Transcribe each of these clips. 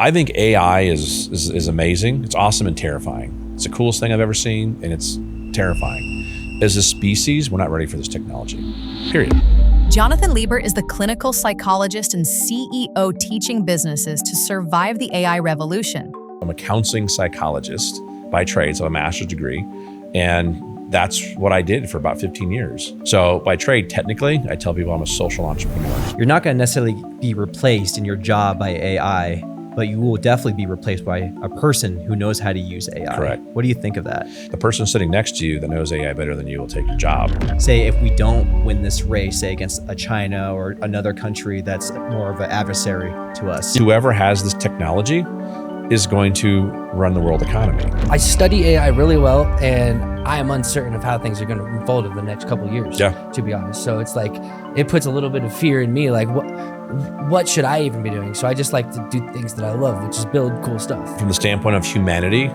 I think AI is amazing. It's awesome and terrifying. It's the coolest thing I've ever seen, and it's terrifying. As a species, we're not ready for this technology, period. Jonathan Liebert is the clinical psychologist and CEO teaching businesses to survive the AI revolution. I'm a counseling psychologist by trade, so I have a master's degree, and that's what I did for about 15 years. So by trade, technically, I tell people I'm a social entrepreneur. You're not going to necessarily be replaced in your job by AI, but you will definitely be replaced by a person who knows how to use AI. Correct. What do you think of that? The person sitting next to you that knows AI better than you will take your job. Say if we don't win this race, say against a China or another country that's more of an adversary to us. Whoever has this technology is going to run the world economy. I study AI really well, and I am uncertain of how things are going to unfold in the next couple of years, to be honest. So it's like, it puts a little bit of fear in me, like what should I even be doing? So I just like to do things that I love, which is build cool stuff. From the standpoint of humanity,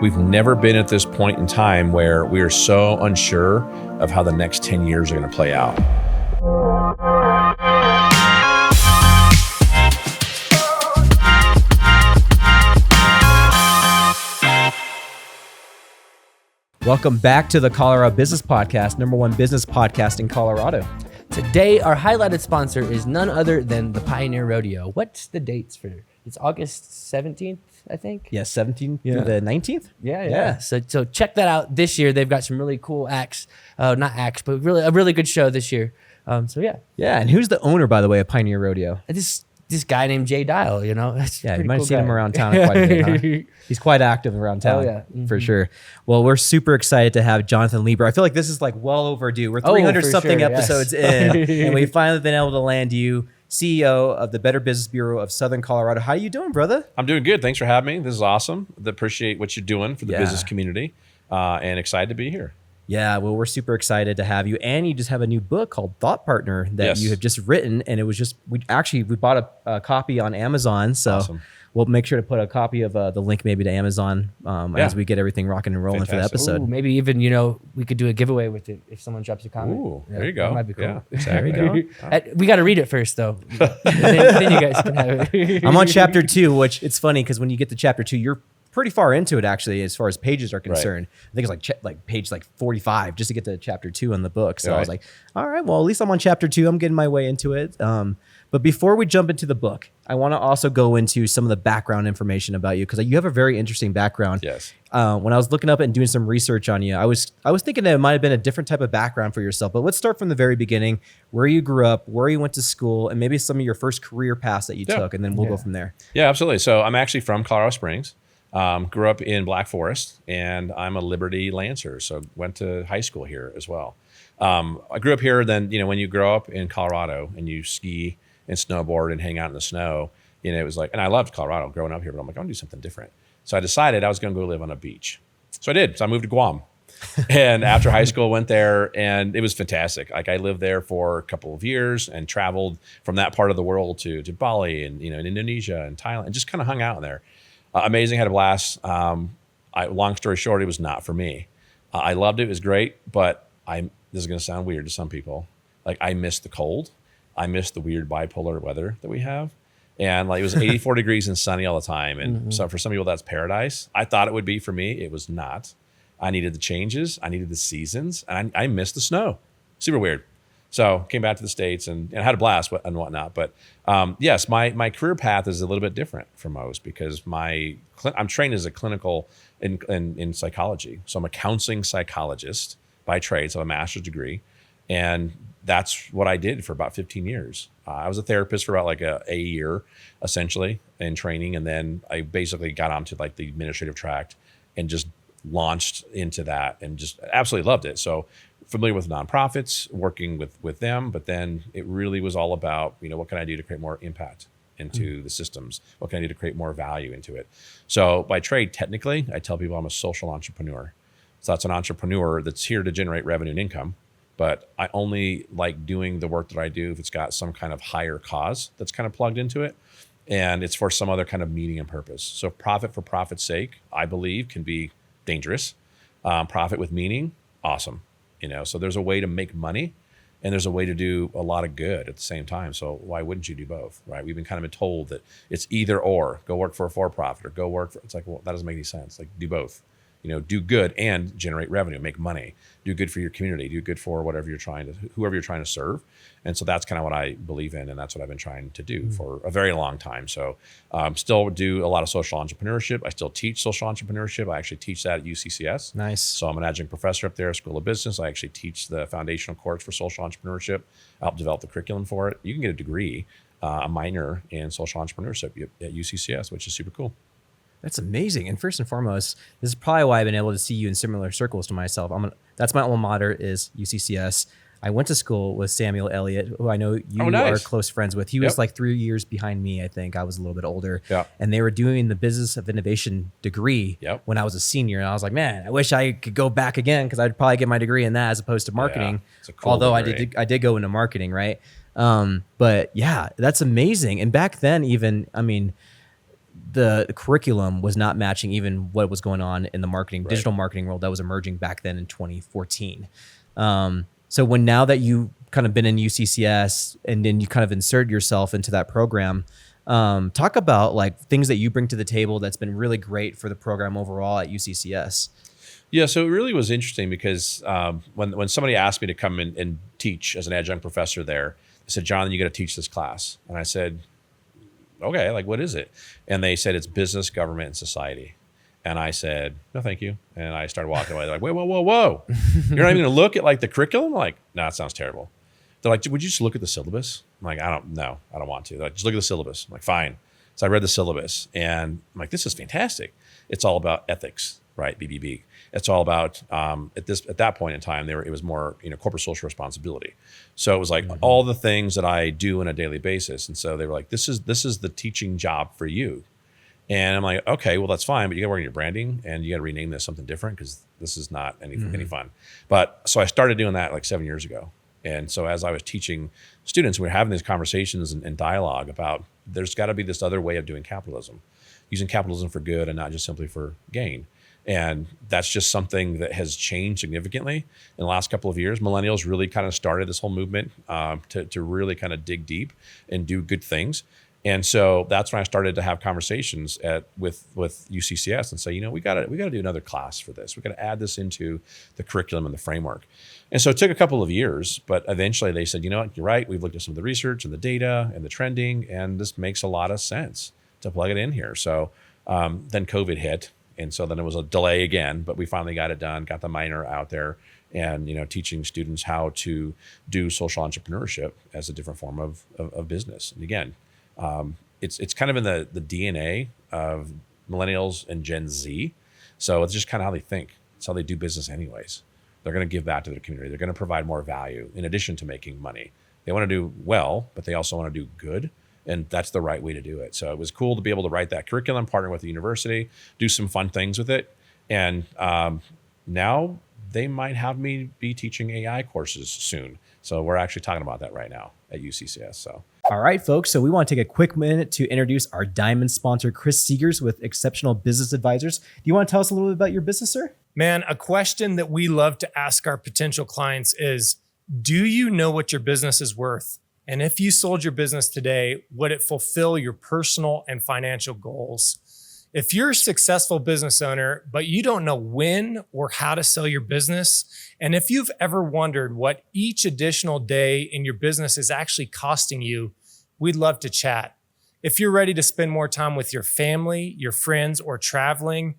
we've never been at this point in time where we are so unsure of how the next 10 years are going to play out. Welcome back to the Colorado Business Podcast, #1 business podcast in Colorado. Today, our highlighted sponsor is none other than the Pioneer Rodeo. What's the dates for? It's August 17th, I think. Yes, 17th through the 19th? Yeah. So check that out this year. They've got some really cool acts. Not acts, but really a really good show this year. Yeah, and who's the owner, by the way, of Pioneer Rodeo? This guy named Jay Dial, you know? You might have seen him around town quite a bit, huh? He's quite active around town, for sure. Well, we're super excited to have Jonathan Liebert. I feel like this is like well overdue. We're 300-something episodes in, and we've finally been able to land you, CEO of the Better Business Bureau of Southern Colorado. How you doing, brother? I'm doing good. Thanks for having me. This is awesome. I appreciate what you're doing for the business community, and excited to be here. Yeah, well, we're super excited to have you. And you just have a new book called Thought Partner that you have just written. And it was just, we bought a copy on Amazon. So we'll make sure to put a copy of the link maybe to Amazon as we get everything rocking and rolling for the episode. Ooh, maybe even, we could do a giveaway with it if someone drops a comment. Ooh, there you go. That might be cool. Yeah, exactly. There you go. We got to read it first, though. then you guys can have it. I'm on chapter 2, which it's funny because when you get to chapter 2, you're pretty far into it, actually, as far as pages are concerned. I think it's like page 45 just to get to chapter 2 in the book. So I was like, all right, well, at least I'm on chapter 2. I'm getting my way into it. But before we jump into the book, I want to also go into some of the background information about you because you have a very interesting background. Yes. When I was looking up and doing some research on you, I was thinking that it might have been a different type of background for yourself. But let's start from the very beginning, where you grew up, where you went to school, and maybe some of your first career paths that you took, and then we'll go from there. Yeah, absolutely. So I'm actually from Colorado Springs. Grew up in Black Forest, and I'm a Liberty Lancer, so went to high school here as well. I grew up here. Then when you grow up in Colorado and you ski and snowboard and hang out in the snow, it was like, and I loved Colorado growing up here, but I'm like, I want to do something different. So I decided I was going to go live on a beach. So I did. So I moved to Guam, and after high school, went there, and it was fantastic. Like I lived there for a couple of years and traveled from that part of the world to Bali and in Indonesia and Thailand, and just kind of hung out in there. Amazing, had a blast. Long story short, it was not for me. I loved it. It was great, but this is going to sound weird to some people. Like I missed the cold. I missed the weird bipolar weather that we have. And like it was 84 degrees and sunny all the time. And so for some people, that's paradise. I thought it would be for me. It was not. I needed the changes. I needed the seasons. And I missed the snow. Super weird. So came back to the States and had a blast and whatnot. But yes, my career path is a little bit different from most because I'm trained as a clinical in psychology. So I'm a counseling psychologist by trade. So I have a master's degree. And that's what I did for about 15 years. I was a therapist for about like a year, essentially, in training. And then I basically got onto like the administrative tract and just launched into that and just absolutely loved it. So familiar with nonprofits, working with them, but then it really was all about, what can I do to create more impact into the systems? What can I do to create more value into it? So by trade, technically, I tell people I'm a social entrepreneur. So that's an entrepreneur that's here to generate revenue and income, but I only like doing the work that I do if it's got some kind of higher cause that's kind of plugged into it, and it's for some other kind of meaning and purpose. So profit for profit's sake, I believe, can be dangerous. Profit with meaning, awesome. So there's a way to make money And there's a way to do a lot of good at the same time. So why wouldn't you do both, right? We've been kind of been told that it's either or. Go work for a for-profit or go work for, it's like, well, that doesn't make any sense. Like, do both. Do good and generate revenue, make money, do good for your community, do good for whoever you're trying to serve. And so that's kind of what I believe in. And that's what I've been trying to do for a very long time. So still do a lot of social entrepreneurship. I still teach social entrepreneurship. I actually teach that at UCCS. Nice. So I'm an adjunct professor up there, School of Business. I actually teach the foundational course for social entrepreneurship. I help develop the curriculum for it. You can get a degree, a minor in social entrepreneurship at UCCS, which is super cool. That's amazing. And first and foremost, this is probably why I've been able to see you in similar circles to myself. That's my alma mater is UCCS. I went to school with Samuel Elliott, who I know you are close friends with. He was like 3 years behind me, I think. I was a little bit older. And they were doing the business of innovation degree when I was a senior. And I was like, man, I wish I could go back again because I'd probably get my degree in that as opposed to marketing. It's a cool Although degree. I did go into marketing, right? But yeah, that's amazing. And back then even, I mean, the curriculum was not matching even what was going on in the marketing, digital marketing world that was emerging back then in 2014. So now that you kind of been in UCCS and then you kind of insert yourself into that program, talk about like things that you bring to the table that's been really great for the program overall at UCCS. Yeah, so it really was interesting because when somebody asked me to come in and teach as an adjunct professor there, they said, Jonathan, you got to teach this class. And I said, okay, like what is it? And they said, it's business, government, and society. And I said, no, thank you. And I started walking away. They're like, wait, whoa. You're not even gonna look at like the curriculum? I'm like, no, that sounds terrible. They're like, would you just look at the syllabus? I'm like, I don't want to. They're like, just look at the syllabus. I'm like, fine. So I read the syllabus and I'm like, this is fantastic. It's all about ethics, right? BBB. It's all about, at that point in time, it was more, corporate social responsibility. So it was like all the things that I do on a daily basis. And so they were like, this is the teaching job for you. And I'm like, okay, well, that's fine, but you got to work on your branding and you got to rename this something different because this is not any fun. But so I started doing that like 7 years ago. And so as I was teaching students, we were having these conversations and dialogue about there's got to be this other way of doing capitalism, using capitalism for good and not just simply for gain. And that's just something that has changed significantly in the last couple of years. Millennials really kind of started this whole movement to really kind of dig deep and do good things. And so that's when I started to have conversations with UCCS and say, we got to do another class for this. We got to add this into the curriculum and the framework. And so it took a couple of years, but eventually they said, you know what, you're right. We've looked at some of the research and the data and the trending, and this makes a lot of sense to plug it in here. So then COVID hit. And so then it was a delay again, but we finally got it done, got the minor out there and, teaching students how to do social entrepreneurship as a different form of business. And again, it's kind of in the DNA of millennials and Gen Z. So it's just kind of how they think. It's how they do business anyways. They're going to give back to their community. They're going to provide more value in addition to making money. They want to do well, but they also want to do good. And that's the right way to do it. So it was cool to be able to write that curriculum, partner with the university, do some fun things with it. And now they might have me be teaching AI courses soon. So we're actually talking about that right now at UCCS. So. All right, folks. So we want to take a quick minute to introduce our diamond sponsor, Chris Seegers with Exceptional Business Advisors. Do you want to tell us a little bit about your business, sir? Man, a question that we love to ask our potential clients is, do you know what your business is worth? And if you sold your business today, would it fulfill your personal and financial goals? If you're a successful business owner, but you don't know when or how to sell your business, and if you've ever wondered what each additional day in your business is actually costing you, we'd love to chat. If you're ready to spend more time with your family, your friends, or traveling,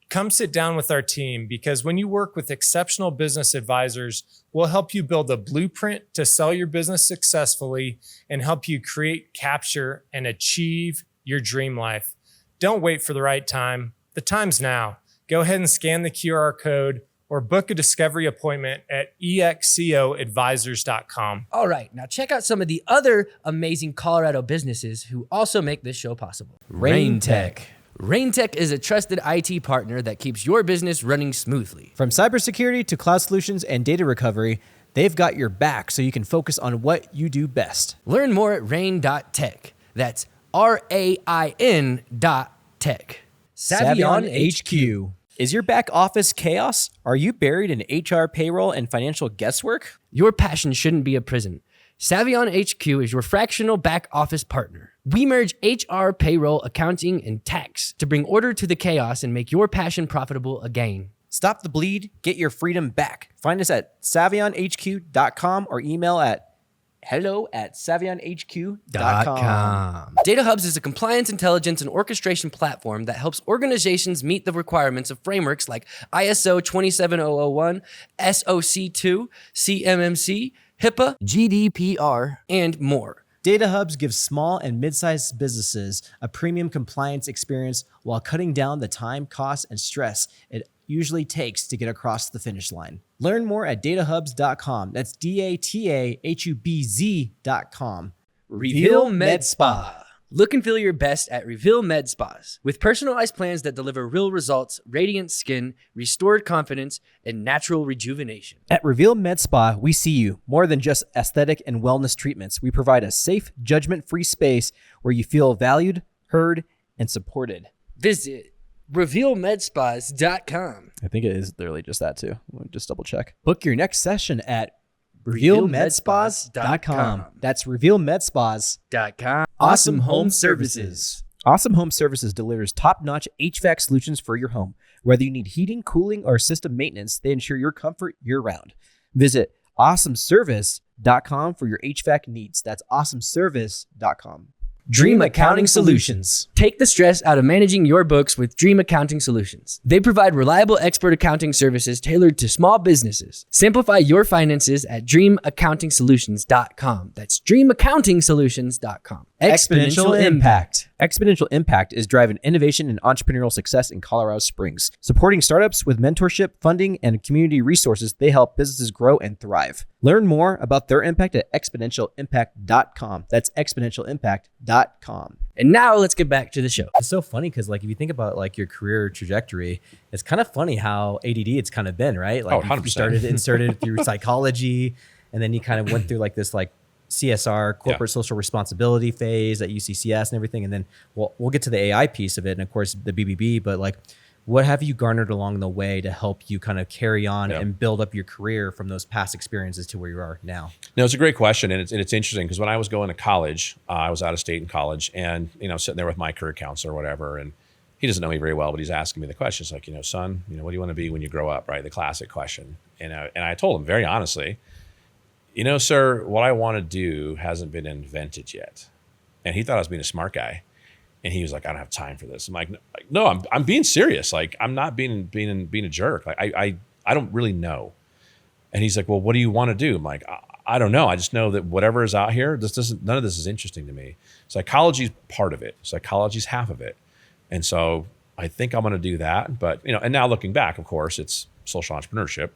come sit down with our team, because when you work with exceptional business advisors, we'll help you build a blueprint to sell your business successfully and help you create, capture, and achieve your dream life. Don't wait for the right time. The time's now. Go ahead and scan the QR code or book a discovery appointment at excoadvisors.com. All right, now check out some of the other amazing Colorado businesses who also make this show possible. RainTech. RainTech is a trusted IT partner that keeps your business running smoothly. From cybersecurity to cloud solutions and data recovery, they've got your back so you can focus on what you do best. Learn more at rain.tech. That's RAIN.tech. Savvy on HQ. Is your back office chaos? Are you buried in HR, payroll, and financial guesswork? Your passion shouldn't be a prison. Savion HQ is your fractional back office partner. We merge HR, payroll, accounting, and tax to bring order to the chaos and make your passion profitable again. Stop the bleed, get your freedom back. Find us at savionhq.com or email at hello@savionhq.com. Data Hubs is a compliance, intelligence, and orchestration platform that helps organizations meet the requirements of frameworks like ISO 27001, SOC2, CMMC, HIPAA, GDPR, and more. Data Hubs gives small and mid-sized businesses a premium compliance experience while cutting down the time, cost, and stress it usually takes to get across the finish line. Learn more at datahubs.com. That's DATAHUBZ.com. Reveal Med Spa. Look and feel your best at Reveal Med Spas. With personalized plans that deliver real results, radiant skin, restored confidence, and natural rejuvenation. At Reveal Med Spa, we see you. More than just aesthetic and wellness treatments, we provide a safe, judgment-free space where you feel valued, heard, and supported. Visit RevealMedSpas.com. I think it is literally just that too. We'll just double check. Book your next session at RevealMedSpas.com. That's RevealMedSpas.com. Awesome Home Services. Awesome Home Services delivers top-notch HVAC solutions for your home. Whether you need heating, cooling, or system maintenance, they ensure your comfort year-round. Visit awesomeservice.com for your HVAC needs. That's awesomeservice.com. Dream Accounting Solutions. Take the stress out of managing your books with Dream Accounting Solutions. They provide reliable expert accounting services tailored to small businesses. Simplify your finances at dreamaccountingsolutions.com. That's dreamaccountingsolutions.com. Exponential Impact. Exponential Impact is driving innovation and entrepreneurial success in Colorado Springs. Supporting startups with mentorship, funding, and community resources, they help businesses grow and thrive. Learn more about their impact at exponentialimpact.com. That's exponentialimpact.com. And now let's get back to the show. It's so funny because like if you think about like your career trajectory, it's kind of funny how ADD it's kind of been, right? Like 100%. You started through psychology, and then you kind of went through like this like CSR, corporate social responsibility phase at UCCS and everything. And then we'll get to the AI piece of it and of course the BBB, but like what have you garnered along the way to help you kind of carry on and build up your career from those past experiences to where you are now? No, it's a great question. And it's interesting because when I was going to college, I was out of state in college and, sitting there with my career counselor or whatever. And he doesn't know me very well, but he's asking me the questions like, son, what do you want to be when you grow up? Right. The classic question. And I told him very honestly, sir, what I want to do hasn't been invented yet. And he thought I was being a smart guy. And he was like, I don't have time for this. I'm like, no, I'm being serious. Like, I'm not being a jerk. Like, I don't really know. And he's like, well, what do you want to do? I'm like, I don't know. I just know that whatever is out here, none of this is interesting to me. Psychology's part of it. Psychology's half of it. And so I think I'm going to do that. But, and now looking back, of course, it's social entrepreneurship,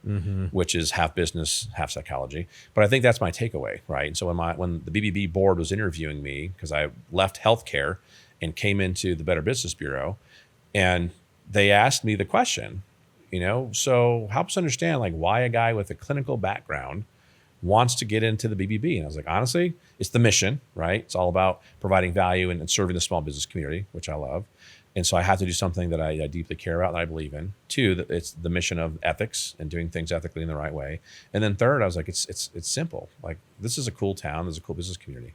which is half business, half psychology. But I think that's my takeaway, right? And so when the BBB board was interviewing me, because I left healthcare and came into the Better Business Bureau, and they asked me the question, so help us understand like why a guy with a clinical background wants to get into the BBB. And I was like, honestly, it's the mission, right? It's all about providing value and serving the small business community, which I love. And so I have to do something that I deeply care about and I believe in. Two, that it's the mission of ethics and doing things ethically in the right way. And then third, I was like, it's simple. Like, this is a cool town. There's a cool business community.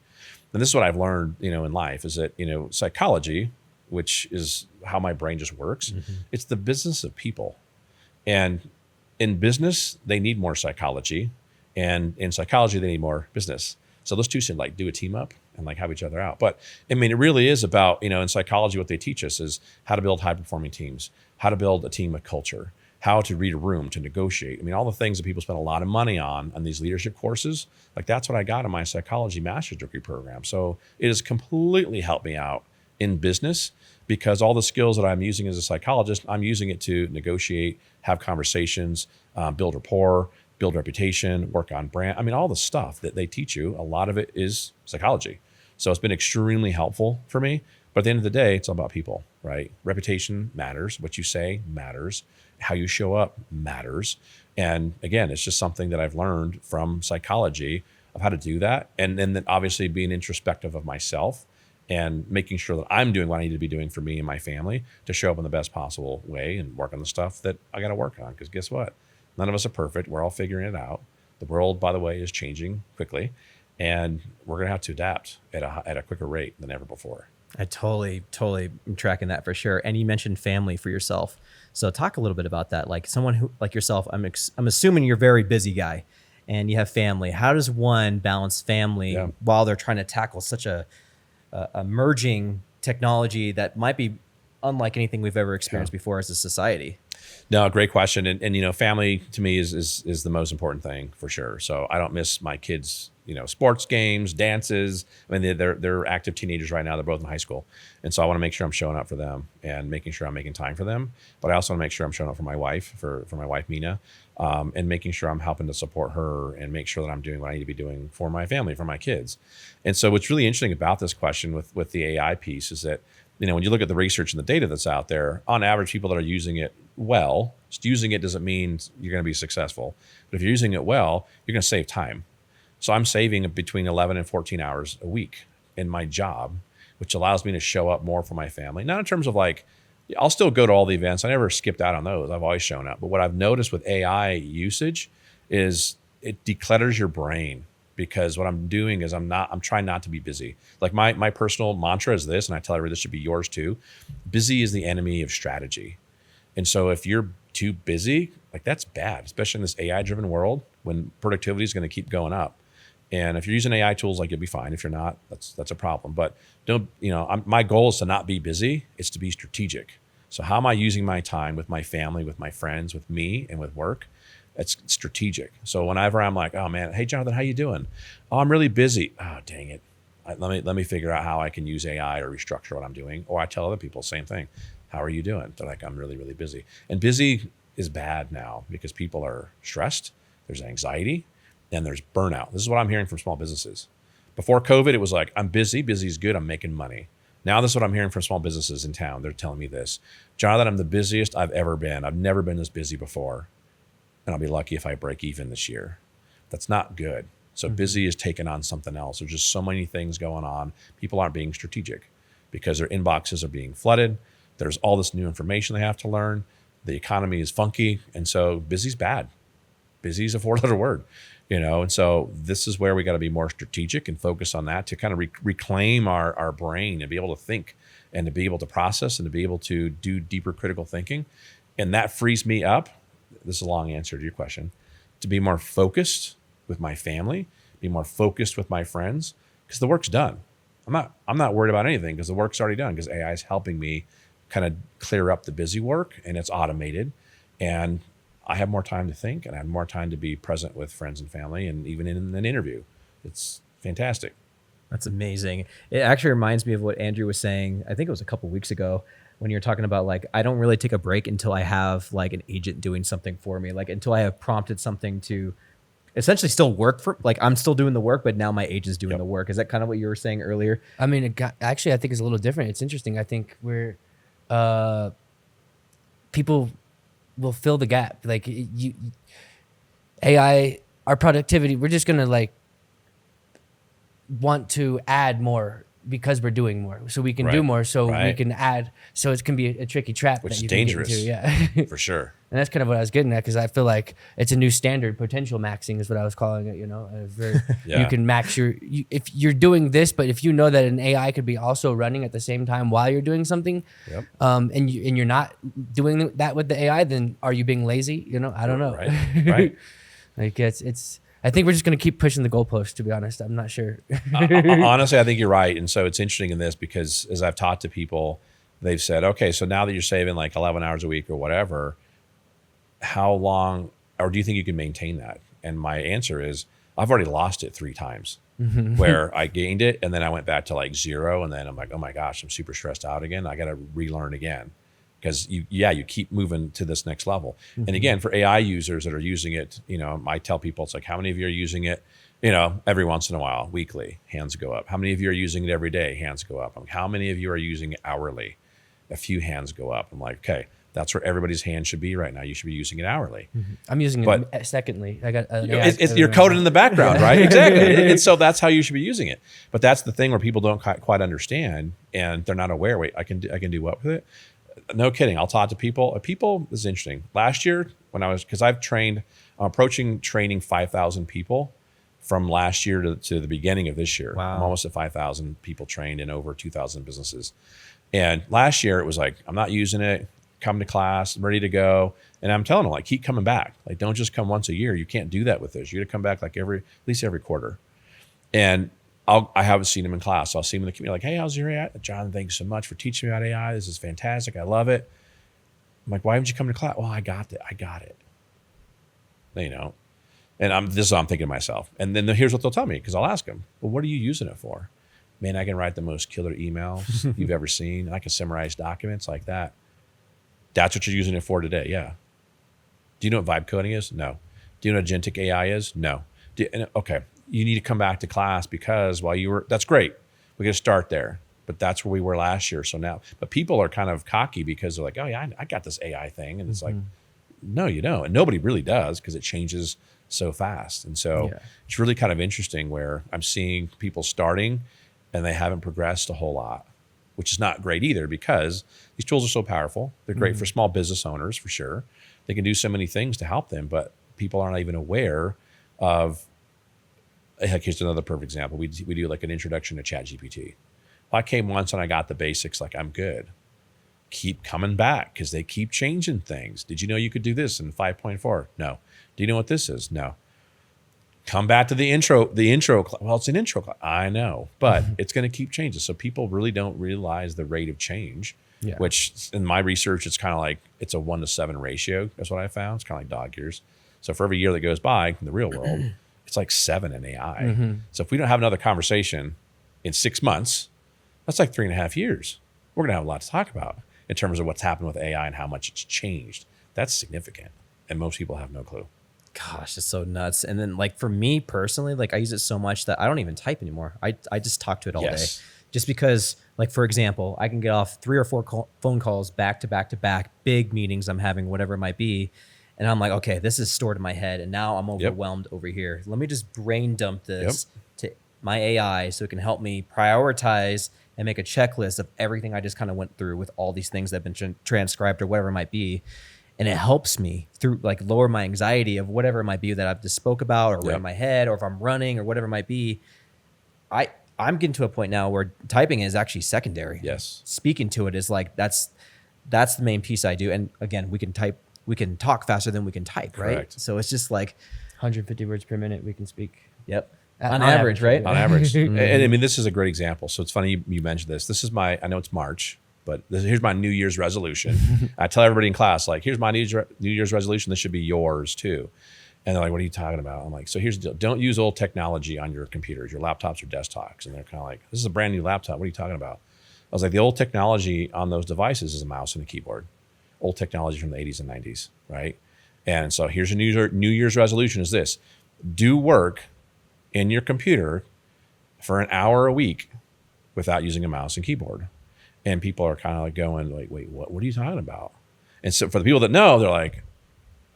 And this is what I've learned, in life is that, psychology, which is how my brain just works, it's the business of people. And in business, they need more psychology. And in psychology, they need more business. So those two should like do a team up and like have each other out. But I mean, it really is about, in psychology, what they teach us is how to build high performing teams, how to build a team of culture, how to read a room, to negotiate. I mean, all the things that people spend a lot of money on these leadership courses, like that's what I got in my psychology master's degree program. So it has completely helped me out in business because all the skills that I'm using as a psychologist, I'm using it to negotiate, have conversations, build rapport, build reputation, work on brand. I mean, all the stuff that they teach you, a lot of it is psychology. So it's been extremely helpful for me. But at the end of the day, it's all about people, right? Reputation matters. What you say matters. How you show up matters. And again, it's just something that I've learned from psychology of how to do that. And then obviously being introspective of myself and making sure that I'm doing what I need to be doing for me and my family to show up in the best possible way and work on the stuff that I got to work on. Because guess what? None of us are perfect. We're all figuring it out. The world, by the way, is changing quickly, and we're going to have to adapt at a quicker rate than ever before. I totally am tracking that for sure. And you mentioned family for yourself. So talk a little bit about that. Like someone who, like yourself, I'm assuming you're a very busy guy and you have family. How does one balance family while they're trying to tackle such a emerging technology that might be unlike anything we've ever experienced before as a society? No, great question. And you know, family to me is the most important thing for sure. So I don't miss my kids, you know, sports games, dances. I mean, they're active teenagers right now. They're both in high school. And so I want to make sure I'm showing up for them and making sure I'm making time for them. But I also want to make sure I'm showing up for my wife, for my wife, Mina, and making sure I'm helping to support her and make sure that I'm doing what I need to be doing for my family, for my kids. And so what's really interesting about this question with the AI piece is that, you know, when you look at the research and the data that's out there, on average, people that are using it well, just using it doesn't mean you're going to be successful. But if you're using it well, you're going to save time. So I'm saving between 11 and 14 hours a week in my job, which allows me to show up more for my family. Not in terms of like, I'll still go to all the events. I never skipped out on those. I've always shown up. But what I've noticed with AI usage is it declutters your brain. Because what I'm doing is I'm trying not to be busy. Like my personal mantra is this, and I tell everybody this should be yours too. Busy is the enemy of strategy. And so if you're too busy, like that's bad, especially in this AI driven world when productivity is going to keep going up. And if you're using AI tools, like you'll be fine. If you're not, that's a problem. But don't, you know, my goal is to not be busy. It's to be strategic. So how am I using my time with my family, with my friends, with me, and with work? It's strategic. So whenever I'm like, oh man, hey Jonathan, how you doing? Oh, I'm really busy. Oh, dang it. Let me figure out how I can use AI or restructure what I'm doing. Or I tell other people, same thing. How are you doing? They're like, I'm really, really busy. And busy is bad now because people are stressed. There's anxiety and there's burnout. This is what I'm hearing from small businesses. Before COVID, it was like, I'm busy. Busy is good. I'm making money. Now this is what I'm hearing from small businesses in town. They're telling me this. Jonathan, I'm the busiest I've ever been. I've never been this busy before. And I'll be lucky if I break even this year. That's not good. So busy is taking on something else. There's just so many things going on. People aren't being strategic because their inboxes are being flooded. There's all this new information they have to learn. The economy is funky. And so busy's bad. Busy is a 4-letter word, you know? And so this is where we got to be more strategic and focus on that to kind of reclaim our brain and be able to think and to be able to process and to be able to do deeper critical thinking. And that frees me up. This is a long answer to your question, to be more focused with my family, be more focused with my friends, because the work's done. I'm not worried about anything because the work's already done because AI is helping me kind of clear up the busy work and it's automated. And I have more time to think and I have more time to be present with friends and family and even in an interview. It's fantastic. That's amazing. It actually reminds me of what Andrew was saying. I think it was a couple of weeks ago when you're talking about like, I don't really take a break until I have like an agent doing something for me, like until I have prompted something to essentially still work for, like I'm still doing the work, but now my agent's doing the work. Is that kind of what you were saying earlier? I mean, actually, I think it's a little different. It's interesting. I think we're, people will fill the gap. Like AI, our productivity, we're just going to like want to add more because we're doing more, so we can do more, so we can add. So it can be a tricky trap, which that you is dangerous. Can get into. For sure. And that's kind of what I was getting at, because I feel like it's a new standard. Potential maxing is what I was calling it. You know, you can max if you're doing this, but if you know that an AI could be also running at the same time while you're doing something, and you're not doing that with the AI, then are you being lazy? You know, I don't know. Right. Like it's. I think we're just going to keep pushing the goalposts, to be honest. I'm not sure. Honestly, I think you're right. And so it's interesting in this because as I've talked to people, they've said, okay, so now that you're saving like 11 hours a week or whatever, how long, or do you think you can maintain that? And my answer is, I've already lost it 3 times where I gained it and then I went back to like 0. And then I'm like, oh my gosh, I'm super stressed out again. I got to relearn again. Because you keep moving to this next level. And again, for AI users that are using it, you know, I tell people, it's like, how many of you are using it, you know, every once in a while, weekly, hands go up. How many of you are using it every day? Hands go up. How many of you are using it hourly? A few hands go up. I'm like, okay, That's where everybody's hand should be right now. You should be using it hourly. I'm using it secondly. I got you're coded in the background, right? Exactly. And so that's how you should be using it. But that's the thing where people don't quite understand, and they're not aware. Wait, I can do what with it? No kidding. I'll talk to people. People, this is interesting. Last year, because I'm approaching training 5,000 people from last year to the beginning of this year. Wow. I'm almost at 5,000 people trained in over 2,000 businesses. And last year it was like, I'm not using it. Come to class, I'm ready to go. And I'm telling them, like, keep coming back. Like, don't just come once a year. You can't do that with this. You got to come back like at least every quarter. And I haven't seen them in class. So I'll see them in the community, like, hey, how's your AI? John, thanks so much for teaching me about AI. This is fantastic. I love it. I'm like, why haven't you come to class? Well, I got it. You know, and this is what I'm thinking to myself. And then here's what they'll tell me, because I'll ask them, well, what are you using it for? Man, I can write the most killer emails you've ever seen. And I can summarize documents like that. That's what you're using it for today. Yeah. Do you know what vibe coding is? No. Do you know what agentic AI is? No. Okay. You need to come back to class because that's great. We got to start there, but that's where we were last year. So now, but people are kind of cocky because they're like, oh yeah, I got this AI thing. And it's like, no, you don't. And nobody really does, because it changes so fast. And so it's really kind of interesting where I'm seeing people starting and they haven't progressed a whole lot, which is not great either, because these tools are so powerful. They're great for small business owners, for sure. They can do so many things to help them, but people aren't even aware of, like, here's another perfect example. We do like an introduction to ChatGPT. Well, I came once and I got the basics, like, I'm good. Keep coming back because they keep changing things. Did you know you could do this in 5.4? No. Do you know what this is? No. Come back to the intro. Well, it's an intro class. I know, but it's going to keep changing. So people really don't realize the rate of change, which in my research, it's kind of like it's a 1-to-7 ratio. That's what I found. It's kind of like dog years. So for every year that goes by in the real world, it's like 7 in AI. So if we don't have another conversation in 6 months, that's like 3.5 years. We're going to have a lot to talk about in terms of what's happened with AI and how much it's changed. That's significant. And most people have no clue. Gosh, it's so nuts. And then, like, for me personally, like, I use it so much that I don't even type anymore. I just talk to it all day. Just because, like, for example, I can get off 3 or 4 phone calls back to back to back, big meetings I'm having, whatever it might be. And I'm like, okay, this is stored in my head, and now I'm overwhelmed over here. Let me just brain dump this to my AI so it can help me prioritize and make a checklist of everything I just kind of went through with all these things that have been transcribed or whatever it might be. And it helps me through, like, lower my anxiety of whatever it might be that I've just spoke about, or in my head, or if I'm running or whatever it might be. I'm getting to a point now where typing is actually secondary. Yes. Speaking to it is like, that's the main piece I do. And again, we can talk faster than we can type, right? Correct. So it's just like 150 words per minute we can speak. Yep. On average, right? On average. And I mean, this is a great example. So it's funny you mentioned this. This is I know it's March, but here's my New Year's resolution. I tell everybody in class, like, here's my New Year's resolution. This should be yours too. And they're like, what are you talking about? I'm like, so here's the deal. Don't use old technology on your computers, your laptops or desktops. And they're kind of like, this is a brand new laptop. What are you talking about? I was like, the old technology on those devices is a mouse and a keyboard. Old technology from the 80s and 90s, right? And so here's a New Year's resolution is this. Do work in your computer for an hour a week without using a mouse and keyboard. And people are kind of like going like, wait, what are you talking about? And so for the people that know, they're like,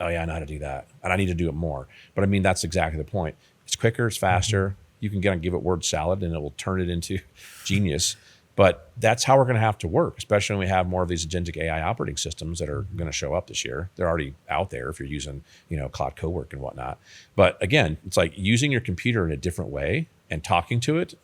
oh yeah, I know how to do that. And I need to do it more. But I mean, that's exactly the point. It's quicker, it's faster. You can give it word salad and it will turn it into genius. But that's how we're going to have to work, especially when we have more of these agentic AI operating systems that are going to show up this year. They're already out there if you're using, Cloud Cowork and whatnot. But again, it's like using your computer in a different way and talking to it,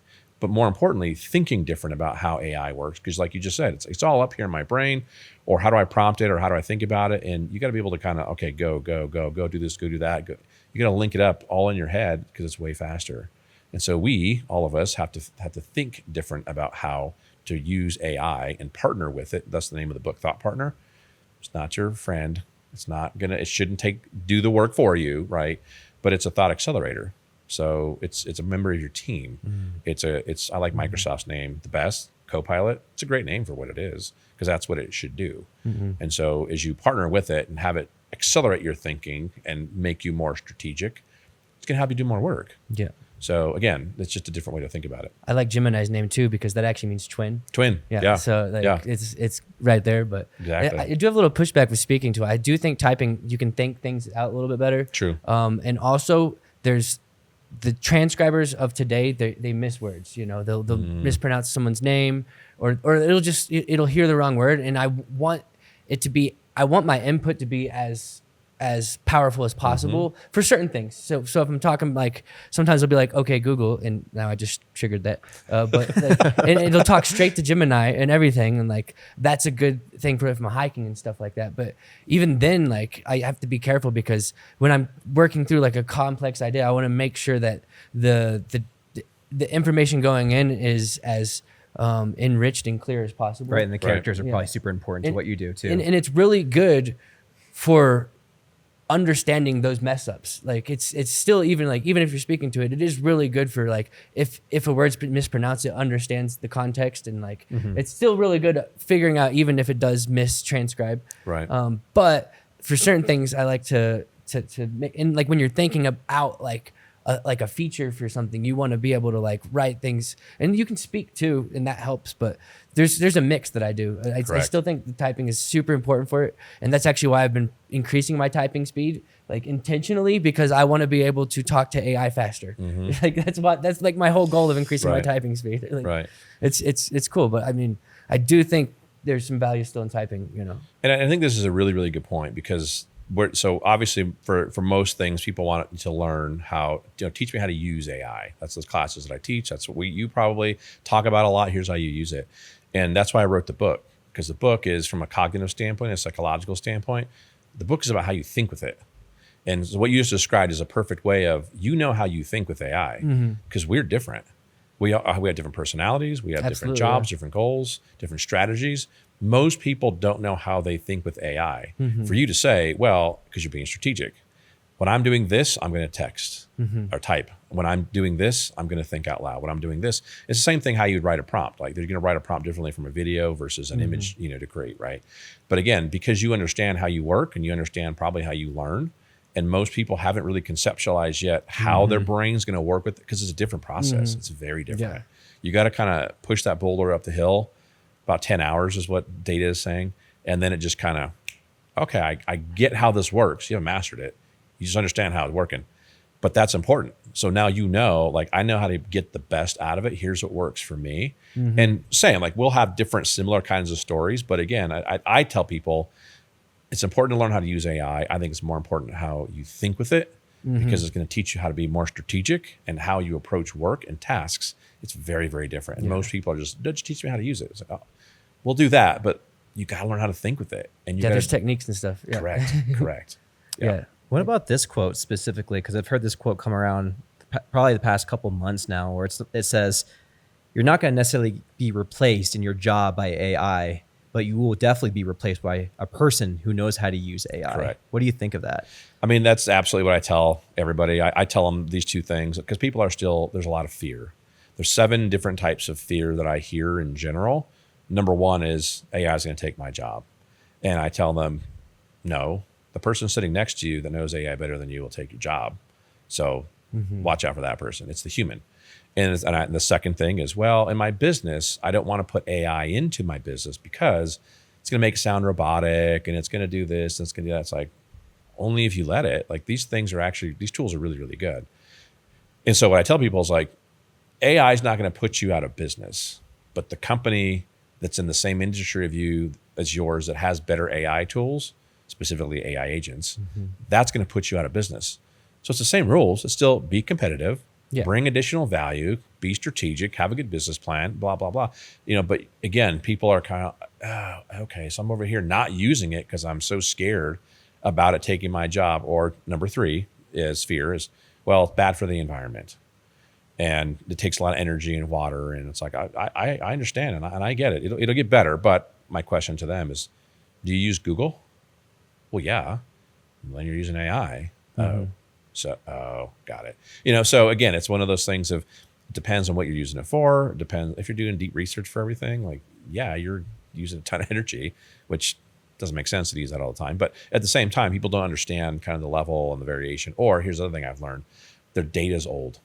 but more importantly, thinking different about how AI works. Because like you just said, it's all up here in my brain, or how do I prompt it, or how do I think about it? And you got to be able to kind of, okay, go do this, go do that. Go. You got to link it up all in your head because it's way faster. And so all of us have to think different about how to use AI and partner with it. That's the name of the book, Thought Partner. It's not your friend. It shouldn't do the work for you, right? But it's a thought accelerator. So it's a member of your team. I like Microsoft's name the best, Copilot. It's a great name for what it is, because that's what it should do. And so as you partner with it and have it accelerate your thinking and make you more strategic, it's going to help you do more work. Yeah. So again, it's just a different way to think about it. I like Gemini's name too because that actually means twin. Twin. Yeah. So like it's right there. But exactly. I do have a little pushback with speaking to it. I do think typing, you can think things out a little bit better. True. And also there's the transcribers of today, they miss words. You know, they'll mispronounce someone's name or it'll hear the wrong word. And I want my input to be as powerful as possible for certain things. So if I'm talking, like, sometimes I'll be like, okay, Google, and now I just triggered that. But like, and it'll talk straight to Gemini and everything. And like, that's a good thing for if I'm hiking and stuff like that. But even then, like, I have to be careful because when I'm working through like a complex idea, I want to make sure that the information going in is as enriched and clear as possible. Right. And the characters are probably super important to what you do too. And it's really good for understanding those mess ups. Like it's still, even if you're speaking to it, it is really good for like if a word's mispronounced, it understands the context, and like it's still really good at figuring out even if it does mistranscribe. Right. But for certain things, I like to make, and like when you're thinking about like a feature for something, you want to be able to like write things, and you can speak too, and that helps. But there's a mix that I do. I still think the typing is super important for it, and that's actually why I've been increasing my typing speed, like intentionally, because I want to be able to talk to AI faster. Like that's like my whole goal of increasing my typing speed. Like, it's cool, but I mean, I do think there's some value still in typing, you know. And I think this is a really, really good point because so obviously for most things, people want to learn how, teach me how to use AI. That's those classes that I teach. That's what you probably talk about a lot. Here's how you use it. And that's why I wrote the book, because the book is from a cognitive standpoint, a psychological standpoint. The book is about how you think with it. And so what you just described is a perfect way of, how you think with AI, because we're different. We have different personalities. We have different jobs, different goals, different strategies. Most people don't know how they think with AI. For you to say, well, because you're being strategic, when I'm doing this, I'm going to text or type. When I'm doing this, I'm going to think out loud. When I'm doing this, it's the same thing how you'd write a prompt. Like, they're going to write a prompt differently from a video versus an image, to create, right? But again, because you understand how you work and you understand probably how you learn, and most people haven't really conceptualized yet how their brain's going to work with it, because it's a different process. It's very different. Yeah. You got to kind of push that boulder up the hill. About 10 hours is what data is saying. And then it just kind of, okay, I get how this works. You haven't mastered it. You just understand how it's working. But that's important. So now like, I know how to get the best out of it. Here's what works for me. And saying, like, we'll have different similar kinds of stories. But again, I tell people it's important to learn how to use AI. I think it's more important how you think with it, because it's going to teach you how to be more strategic, and how you approach work and tasks. It's very, very different. And most people are just teach me how to use it. It's like, oh, we'll do that, but you got to learn how to think with it. And there's techniques and stuff. Yeah. Correct. Yeah. What about this quote specifically? Because I've heard this quote come around probably the past couple months now, where it says, you're not going to necessarily be replaced in your job by AI, but you will definitely be replaced by a person who knows how to use AI. Correct. What do you think of that? I mean, that's absolutely what I tell everybody. I tell them these two things because people are still, there's a lot of fear. There's 7 different types of fear that I hear in general. Number 1 is AI is going to take my job. And I tell them, no, the person sitting next to you that knows AI better than you will take your job. So watch out for that person. It's the human. And the second thing is, well, in my business, I don't want to put AI into my business because it's going to make it sound robotic, and it's going to do this, and it's going to do that. It's like, only if you let it. Like, these tools are really, really good. And so what I tell people is, like, AI is not going to put you out of business, but the company that's in the same industry of you as yours that has better AI tools, specifically AI agents, that's going to put you out of business. So it's the same rules. It's still be competitive, bring additional value, be strategic, have a good business plan, blah, blah, blah. But again, people are kind of, oh, okay, so I'm over here not using it because I'm so scared about it taking my job. Or number 3 is fear is, well, it's bad for the environment. And it takes a lot of energy and water. And it's like, I understand and I get it. It'll get better. But my question to them is, do you use Google? Well, yeah. Well, then you're using AI. Got it. So again, it's one of those things of, it depends on what you're using it for. It depends if you're doing deep research for everything, like, yeah, you're using a ton of energy, which doesn't make sense to use that all the time. But at the same time, people don't understand kind of the level and the variation. Or here's the other thing I've learned. Their data is old.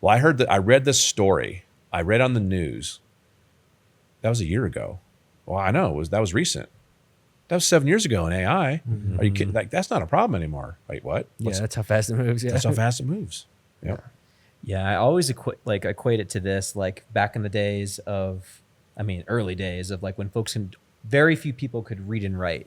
Well, I read this story. I read on the news. That was a year ago. Well, I know that was recent. That was 7 years ago in AI. Are you kidding? Like, that's not a problem anymore. Wait, what? That's how fast it moves. Yeah. That's how fast it moves. Yeah. Yeah, I always equate it to this, like back in the days of, early days of like when very few people could read and write,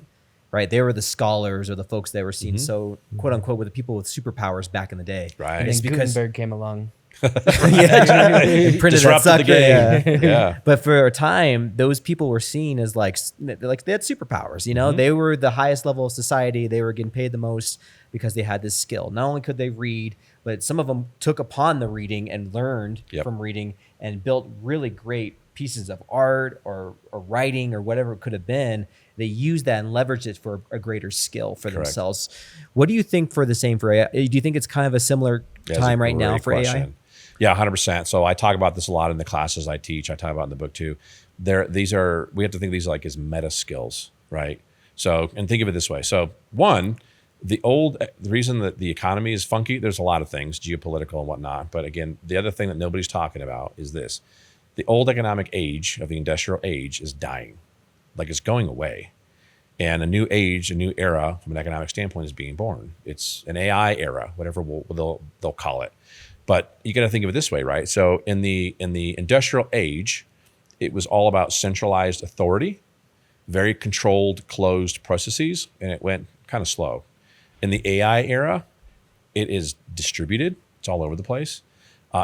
right? They were the scholars or the folks that were seen so quote unquote were the people with superpowers back in the day. Right. And then Gutenberg came along. Printed Disrupted the game. Yeah. But for a time, those people were seen as like they had superpowers. You know, they were the highest level of society. They were getting paid the most because they had this skill. Not only could they read, but some of them took upon the reading and learned from reading and built really great pieces of art or writing or whatever it could have been. They used that and leveraged it for a greater skill for themselves. What do you think for the same for AI? Do you think it's kind of a similar time right now for AI? Yeah, 100%. So I talk about this a lot in the classes I teach. I talk about it in the book too. We have to think of these like as meta skills, right? So, and think of it this way. So one, the reason that the economy is funky, there's a lot of things, geopolitical and whatnot. But again, the other thing that nobody's talking about is this. The old economic age of the industrial age is dying. Like, it's going away. And a new age, a new era from an economic standpoint is being born. It's an AI era, whatever they'll call it. But you got to think of it this way, right? So in the industrial age, it was all about centralized authority, very controlled, closed processes, and it went kind of slow. In the AI era, it is distributed. It's all over the place.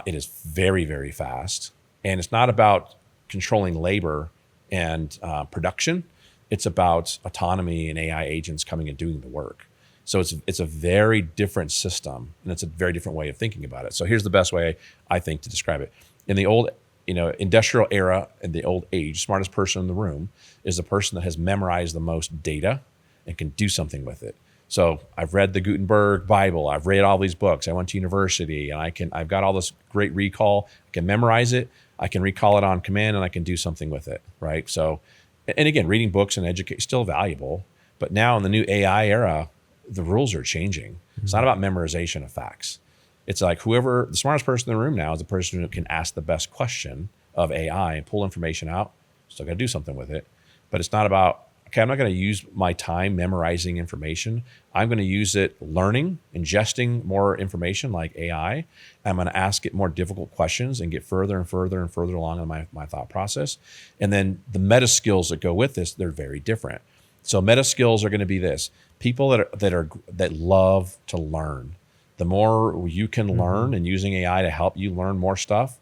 It is very, very fast. And it's not about controlling labor and production. It's about autonomy and AI agents coming and doing the work. So it's a very different system, and it's a very different way of thinking about it. So here's the best way I think to describe it. In the old, industrial era, in the old age, smartest person in the room is the person that has memorized the most data and can do something with it. So I've read the Gutenberg Bible. I've read all these books. I went to university, and I've got all this great recall. I can memorize it. I can recall it on command, and I can do something with it, right? So, and again, reading books and educate still valuable, but now in the new AI era, the rules are changing. It's not about memorization of facts. It's like the smartest person in the room now is the person who can ask the best question of AI and pull information out. Still got to do something with it. But it's not about, okay, I'm not going to use my time memorizing information. I'm going to use it learning, ingesting more information like AI. I'm going to ask it more difficult questions and get further and further and further along in my thought process. And then the meta skills that go with this, they're very different. So meta skills are going to be this: people that love to learn. The more you can learn and using AI to help you learn more stuff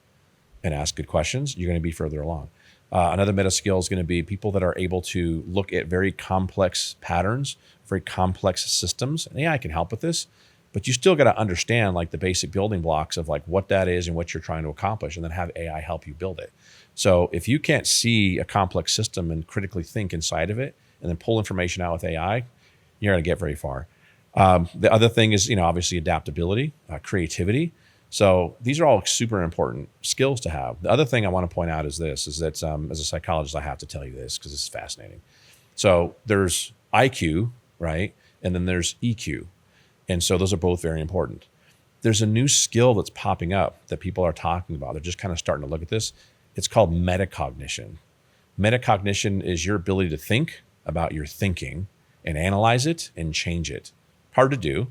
and ask good questions, you're going to be further along. Another meta skill is going to be people that are able to look at very complex patterns, very complex systems. And AI can help with this, but you still got to understand like the basic building blocks of like what that is and what you're trying to accomplish, and then have AI help you build it. So if you can't see a complex system and critically think inside of it, and then pull information out with AI, you're going to get very far. The other thing is, obviously adaptability, creativity. So these are all super important skills to have. The other thing I want to point out is that as a psychologist, I have to tell you this because it's fascinating. So there's IQ, right? And then there's EQ. And so those are both very important. There's a new skill that's popping up that people are talking about. They're just kind of starting to look at this. It's called metacognition. Metacognition is your ability to think about your thinking and analyze it and change it. Hard to do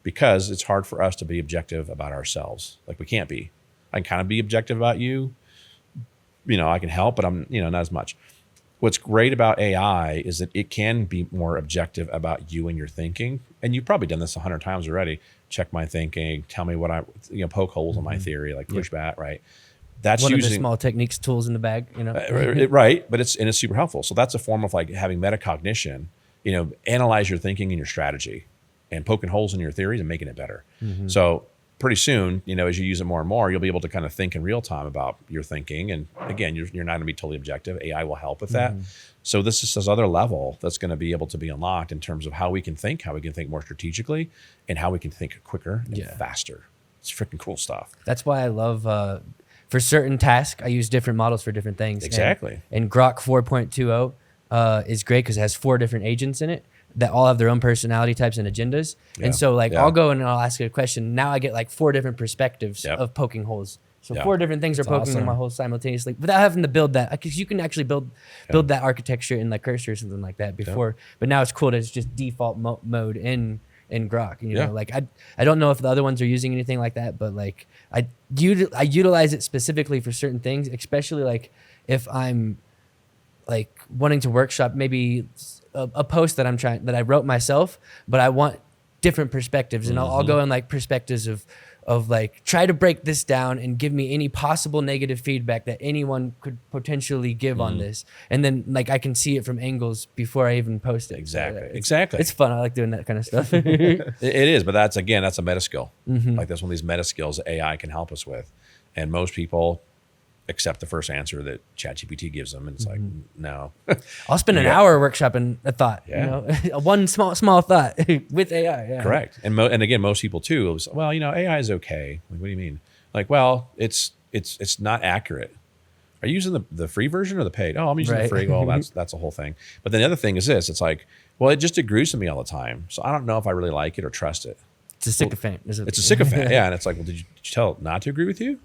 because it's hard for us to be objective about ourselves. Like, we can't be. I can kind of be objective about you. I can help, but I'm, not as much. What's great about AI is that it can be more objective about you and your thinking. And you've probably done this 100 times already. Check my thinking, tell me what poke holes in my theory, like push back, right? That's one of the small techniques, tools in the bag, right. But it's super helpful. So that's a form of like having metacognition, analyze your thinking and your strategy and poking holes in your theories and making it better. So pretty soon, as you use it more and more, you'll be able to kind of think in real time about your thinking. And again, you're not going to be totally objective. AI will help with that. So this is this other level that's going to be able to be unlocked in terms of how we can think more strategically, and how we can think quicker and faster. It's freaking cool stuff. That's why I love, for certain tasks, I use different models for different things. Exactly. And Grok 4.20, is great because it has 4 different agents in it that all have their own personality types and agendas. And so like I'll go and I'll ask it a question. Now I get like 4 different perspectives of poking holes. So 4 different things are poking in my hole simultaneously without having to build that, because you can actually build that architecture in like Cursor or something like that before. But now it's cool that it's just default mode in Grok. You know, like I don't know if the other ones are using anything like that, but like I utilize it specifically for certain things, especially like if I'm like wanting to workshop maybe a post that I wrote myself, but I want different perspectives, and I'll go in like perspectives of like try to break this down and give me any possible negative feedback that anyone could potentially give on this, and then like I can see it from angles before I even post it. Exactly. It's fun. I like doing that kind of stuff. It is, but that's a meta skill. Like that's one of these meta skills that AI can help us with, and most people accept the first answer that ChatGPT gives them, and it's like, no. I'll spend an hour workshopping a thought, you know, one small thought with AI. Yeah. Correct. And again, most people too, was, well, you know, AI is okay. Like, what do you mean? Like, well, it's not accurate. Are you using the free version or the paid? Oh, I'm using the free. Well, that's a whole thing. But then the other thing is this, it's like, well, it just agrees with me all the time. So I don't know if I really like it or trust it. It's a sycophant. It's a sycophant. Yeah. And it's like, well, did you tell it not to agree with you?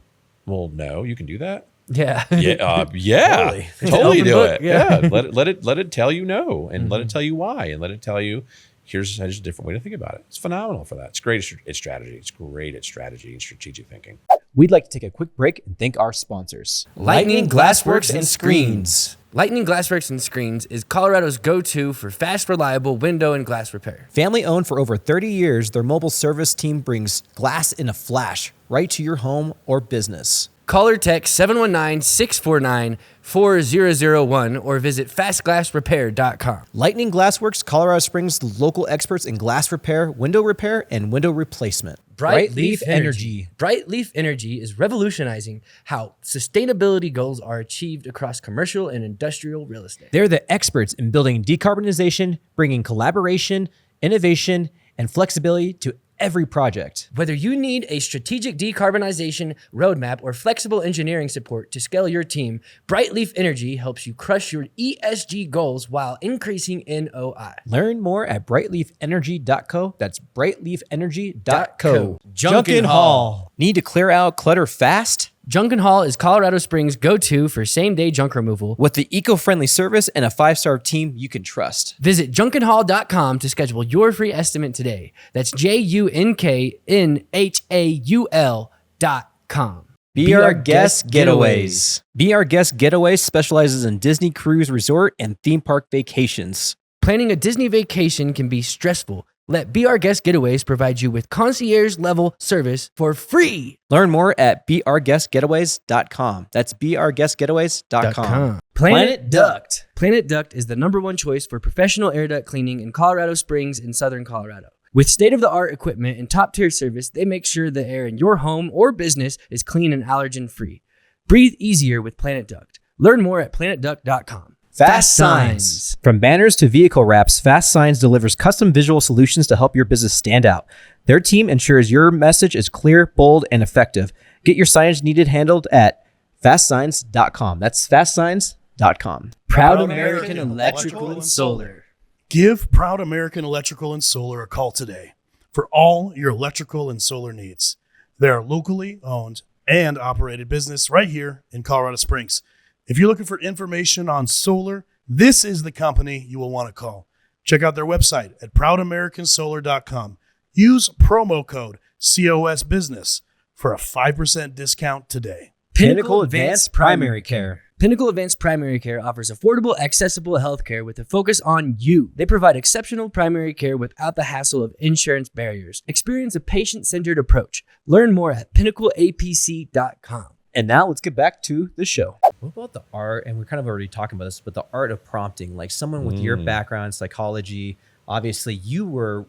Well, no, you can do that. Yeah. Totally do it. Yeah. Let it tell you no, and let it tell you why, and let it tell you here's a different way to think about it. It's phenomenal for that. It's great at strategy. It's great at strategy and strategic thinking. We'd like to take a quick break and thank our sponsors. Lightning Glassworks and Screens. Lightning Glassworks and Screens is Colorado's go-to for fast, reliable window and glass repair. Family owned for over 30 years, their mobile service team brings glass in a flash right to your home or business. Call or text 719-649-4001 or visit fastglassrepair.com. Lightning Glassworks, Colorado Springs, local experts in glass repair, window and window replacement. Bright Leaf Energy. Bright Leaf Energy is revolutionizing how sustainability goals are achieved across commercial and industrial real estate. They're the experts in building decarbonization, bringing collaboration, innovation, and flexibility to every project. Whether you need a strategic decarbonization roadmap or flexible engineering support to scale your team, Bright Leaf Energy helps you crush your ESG goals while increasing NOI. Learn more at brightleafenergy.co. That's brightleafenergy.co. Junkin Hall. Need to clear out clutter fast? Junkin Hall is Colorado Springs' go-to for same-day junk removal with the eco-friendly service and a 5-star team you can trust. Visit junkinhall.com to schedule your free estimate today. That's JUNKNHAUL.com. Be Our Guest Getaways. Be Our Guest Getaways specializes in Disney cruise resort and theme park vacations. Planning a Disney vacation can be stressful. Let Be Our Guest Getaways provide you with concierge-level service for free. Learn more at beourguestgetaways.com. That's beourguestgetaways.com. Planet Duct. Planet Duct is the #1 choice for professional air duct cleaning in Colorado Springs and Southern Colorado. With state-of-the-art equipment and top-tier service, they make sure the air in your home or business is clean and allergen-free. Breathe easier with Planet Duct. Learn more at planetduct.com. Fast Signs. From banners to vehicle wraps, Fast Signs delivers custom visual solutions to help your business stand out. Their team ensures your message is clear, bold, and effective. Get your signage needed handled at fastsigns.com. That's fastsigns.com. Proud American Electrical and Solar. Give Proud American Electrical and Solar a call today for all your electrical and solar needs. They are locally owned and operated business right here in Colorado Springs. If you're looking for information on solar, this is the company you will want to call. Check out their website at proudamericansolar.com. Use promo code COSBusiness for a 5% discount today. Pinnacle Advanced Primary Care. Pinnacle Advanced Primary Care offers affordable, accessible healthcare with a focus on you. They provide exceptional primary care without the hassle of insurance barriers. Experience a patient-centered approach. Learn more at pinnacleapc.com. And now let's get back to the show. What about the art? And we're kind of already talking about this, but the art of prompting, like someone with your background in psychology, obviously you were,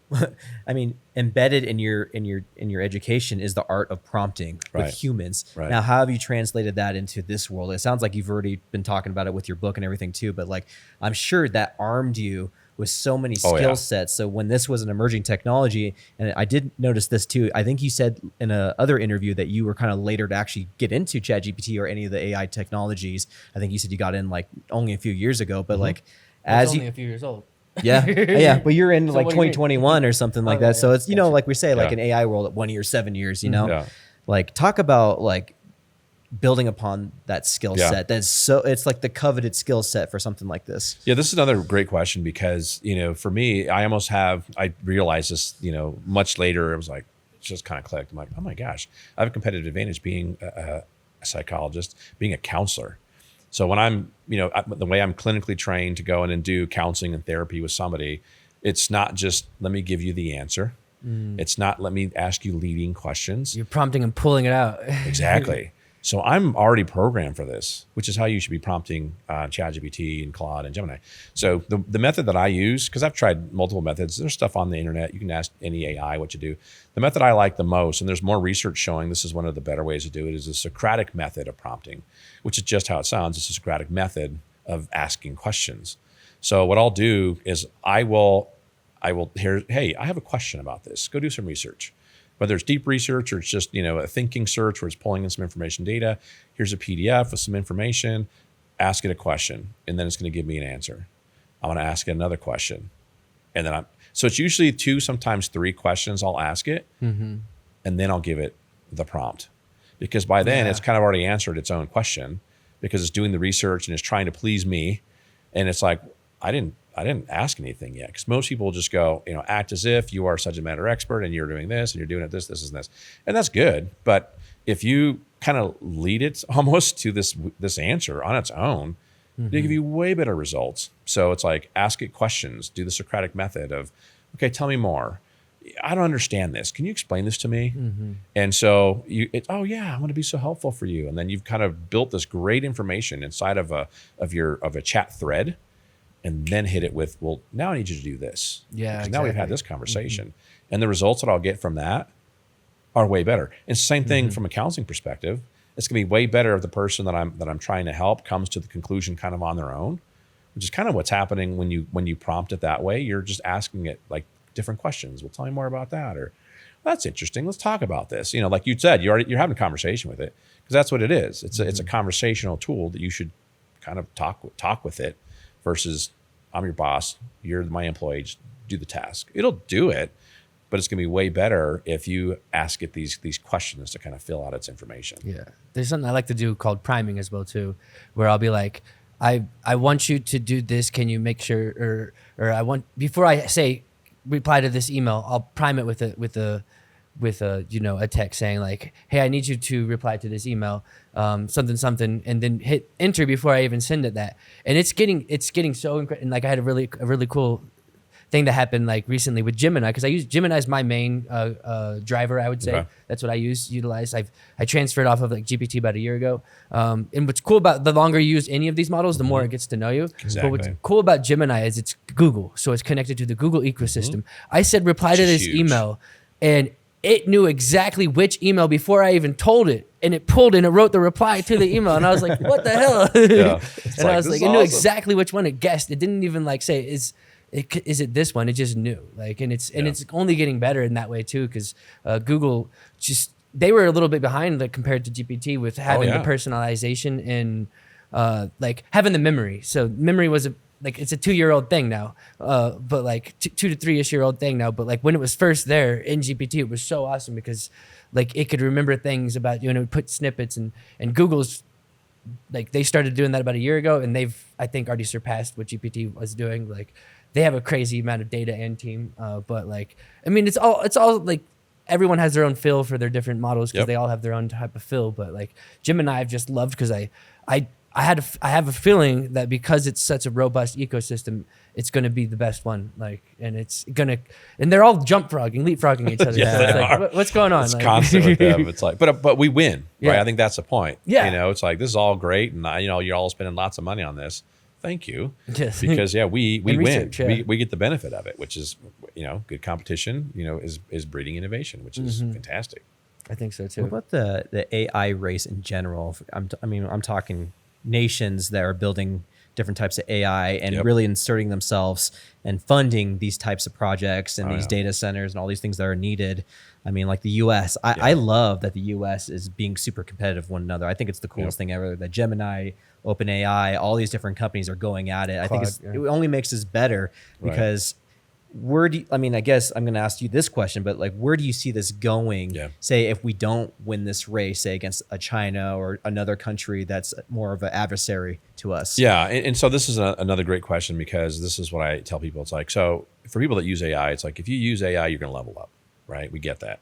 I mean, embedded in your education is the art of prompting with humans. Right. Now, how have you translated that into this world? It sounds like you've already been talking about it with your book and everything too, but like, I'm sure that armed you with so many skill sets. So when this was an emerging technology, and I did notice this too, I think you said in a other interview that you were kind of later to actually get into ChatGPT or any of the AI technologies. I think you said you got in like only a few years ago, but like, as only you, a few years old. yeah, but you're in So like what do you mean? 2021 or something like Okay, that. So yeah, it's, you know, gotcha. like we say, like Yeah. an AI world at 1 year, 7 years, you know, Yeah. like talk about like building upon that skill Yeah. set. That's so, it's like the coveted skill set for something like this. Yeah, this is another great question because, for me, I realized this, much later. It was like, it just kind of clicked. I'm like, oh my gosh, I have a competitive advantage being a psychologist, being a counselor. So when I'm, the way I'm clinically trained to go in and do counseling and therapy with somebody, it's not just, let me give you the answer. It's not, let me ask you leading questions. You're prompting and pulling it out. Exactly. So I'm already programmed for this, which is how you should be prompting ChatGPT and Claude and Gemini. So the method that I use, because I've tried multiple methods, there's stuff on the internet. You can ask any AI what you do. The method I like the most, and there's more research showing this is one of the better ways to do it, is the Socratic method of prompting, which is just how it sounds. It's a Socratic method of asking questions. So what I'll do is I will hear, hey, I have a question about this. Go do some research. Whether it's deep research or it's just, a thinking search where it's pulling in some information data, here's a PDF with some information, ask it a question, and then it's going to give me an answer. I want to ask it another question. And then so it's usually 2, sometimes 3 questions I'll ask it, and then I'll give it the prompt. Because by then it's kind of already answered its own question because it's doing the research and it's trying to please me. And it's like, I didn't ask anything yet, because most people just go, act as if you are a subject matter expert and you're doing this and you're doing it this, and this, and that's good. But if you kind of lead it almost to this answer on its own, they give you way better results. So it's like, ask it questions, do the Socratic method of, okay, tell me more. I don't understand this. Can you explain this to me? And so oh yeah, I'm going to be so helpful for you. And then you've kind of built this great information inside of a chat thread. And then hit it with, well, now I need you to do this. Yeah, because now we've had exactly. this conversation. And the results that I'll get from that are way better. And same thing from a counseling perspective. It's going to be way better if the person that I'm trying to help comes to the conclusion kind of on their own, which is kind of what's happening when you prompt it that way. You're just asking it like different questions. Well, tell me more about that. Or that's interesting. Let's talk about this. Like you said, you're having a conversation with it, because that's what it is. It's a conversational tool that you should kind of talk with it. Versus, I'm your boss, you're my employee, just do the task. It'll do it, but it's going to be way better if you ask it these questions to kind of fill out its information. Yeah. There's something I like to do called priming as well too, where I'll be like, I want you to do this. Can you make sure, or I want, before I say reply to this email, I'll prime it with a text saying like, hey, I need you to reply to this email, something, and then hit enter before I even send it that. And it's getting so incredible. And like I had a really cool thing that happened like recently with Gemini, because I use Gemini as my main driver, I would say. Okay. That's what I utilize. I transferred off of like GPT about a year ago. And what's cool about, the longer you use any of these models, the more it gets to know you. Exactly. But what's cool about Gemini is it's Google. So it's connected to the Google ecosystem. I said reply to this Huge. email, and it knew exactly which email before I even told it. And it pulled and it wrote the reply to the email. And I was like, what the hell? Yeah. And I was this like, is it knew awesome. exactly which one. It guessed. It didn't even like say, is it this one? It just knew. Like, and it's only getting better in that way too, because Google they were a little bit behind like compared to GPT with having the personalization and like having the memory. So memory was it's a 2-year-old thing now, but like 2 to 3-ish-year-old thing now. But like when it was first there in GPT, it was so awesome because like it could remember things about you and it would put snippets, and Google's like they started doing that about a year ago, and they've I think already surpassed what GPT was doing. Like they have a crazy amount of data and team, but like I mean it's all like everyone has their own feel for their different models because they all have their own type of feel. But like Gemini, I've just loved because I have a feeling that because it's such a robust ecosystem, it's going to be the best one. Like, and they're all leapfrogging each other. Yeah, So they it's like, are. what's going on? It's Like- constant with them. It's like, but we win, right? Yeah. I think that's the point. Yeah. It's like, this is all great. And you're all spending lots of money on this. Thank you. Yes. Because we And win. research, yeah. We get the benefit of it, which is, good competition, is breeding innovation, which is fantastic. I think so too. What about the AI race in general? I'm talking nations that are building different types of AI and really inserting themselves and funding these types of projects and these data centers and all these things that are needed. I mean, like the U.S., I love that the U.S. is being super competitive with one another. I think it's the coolest thing ever. That Gemini, OpenAI, all these different companies are going at it. I think it only makes us better because I guess I'm going to ask you this question, but like, where do you see this going? Say, if we don't win this race, say against a China or another country that's more of an adversary to us. Yeah. And so this is another great question, because this is what I tell people. It's like, so for people that use AI, it's like, if you use AI, you're going to level up, right? We get that.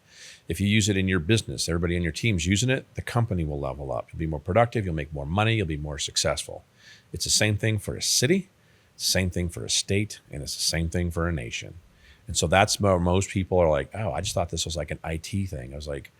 If you use it in your business, everybody in your team's using it, the company will level up. You'll be more productive. You'll make more money. You'll be more successful. It's the same thing for a city. Same thing for a state, and it's the same thing for a nation. And so that's where most people are like, oh, I just thought this was like an IT thing. I was like,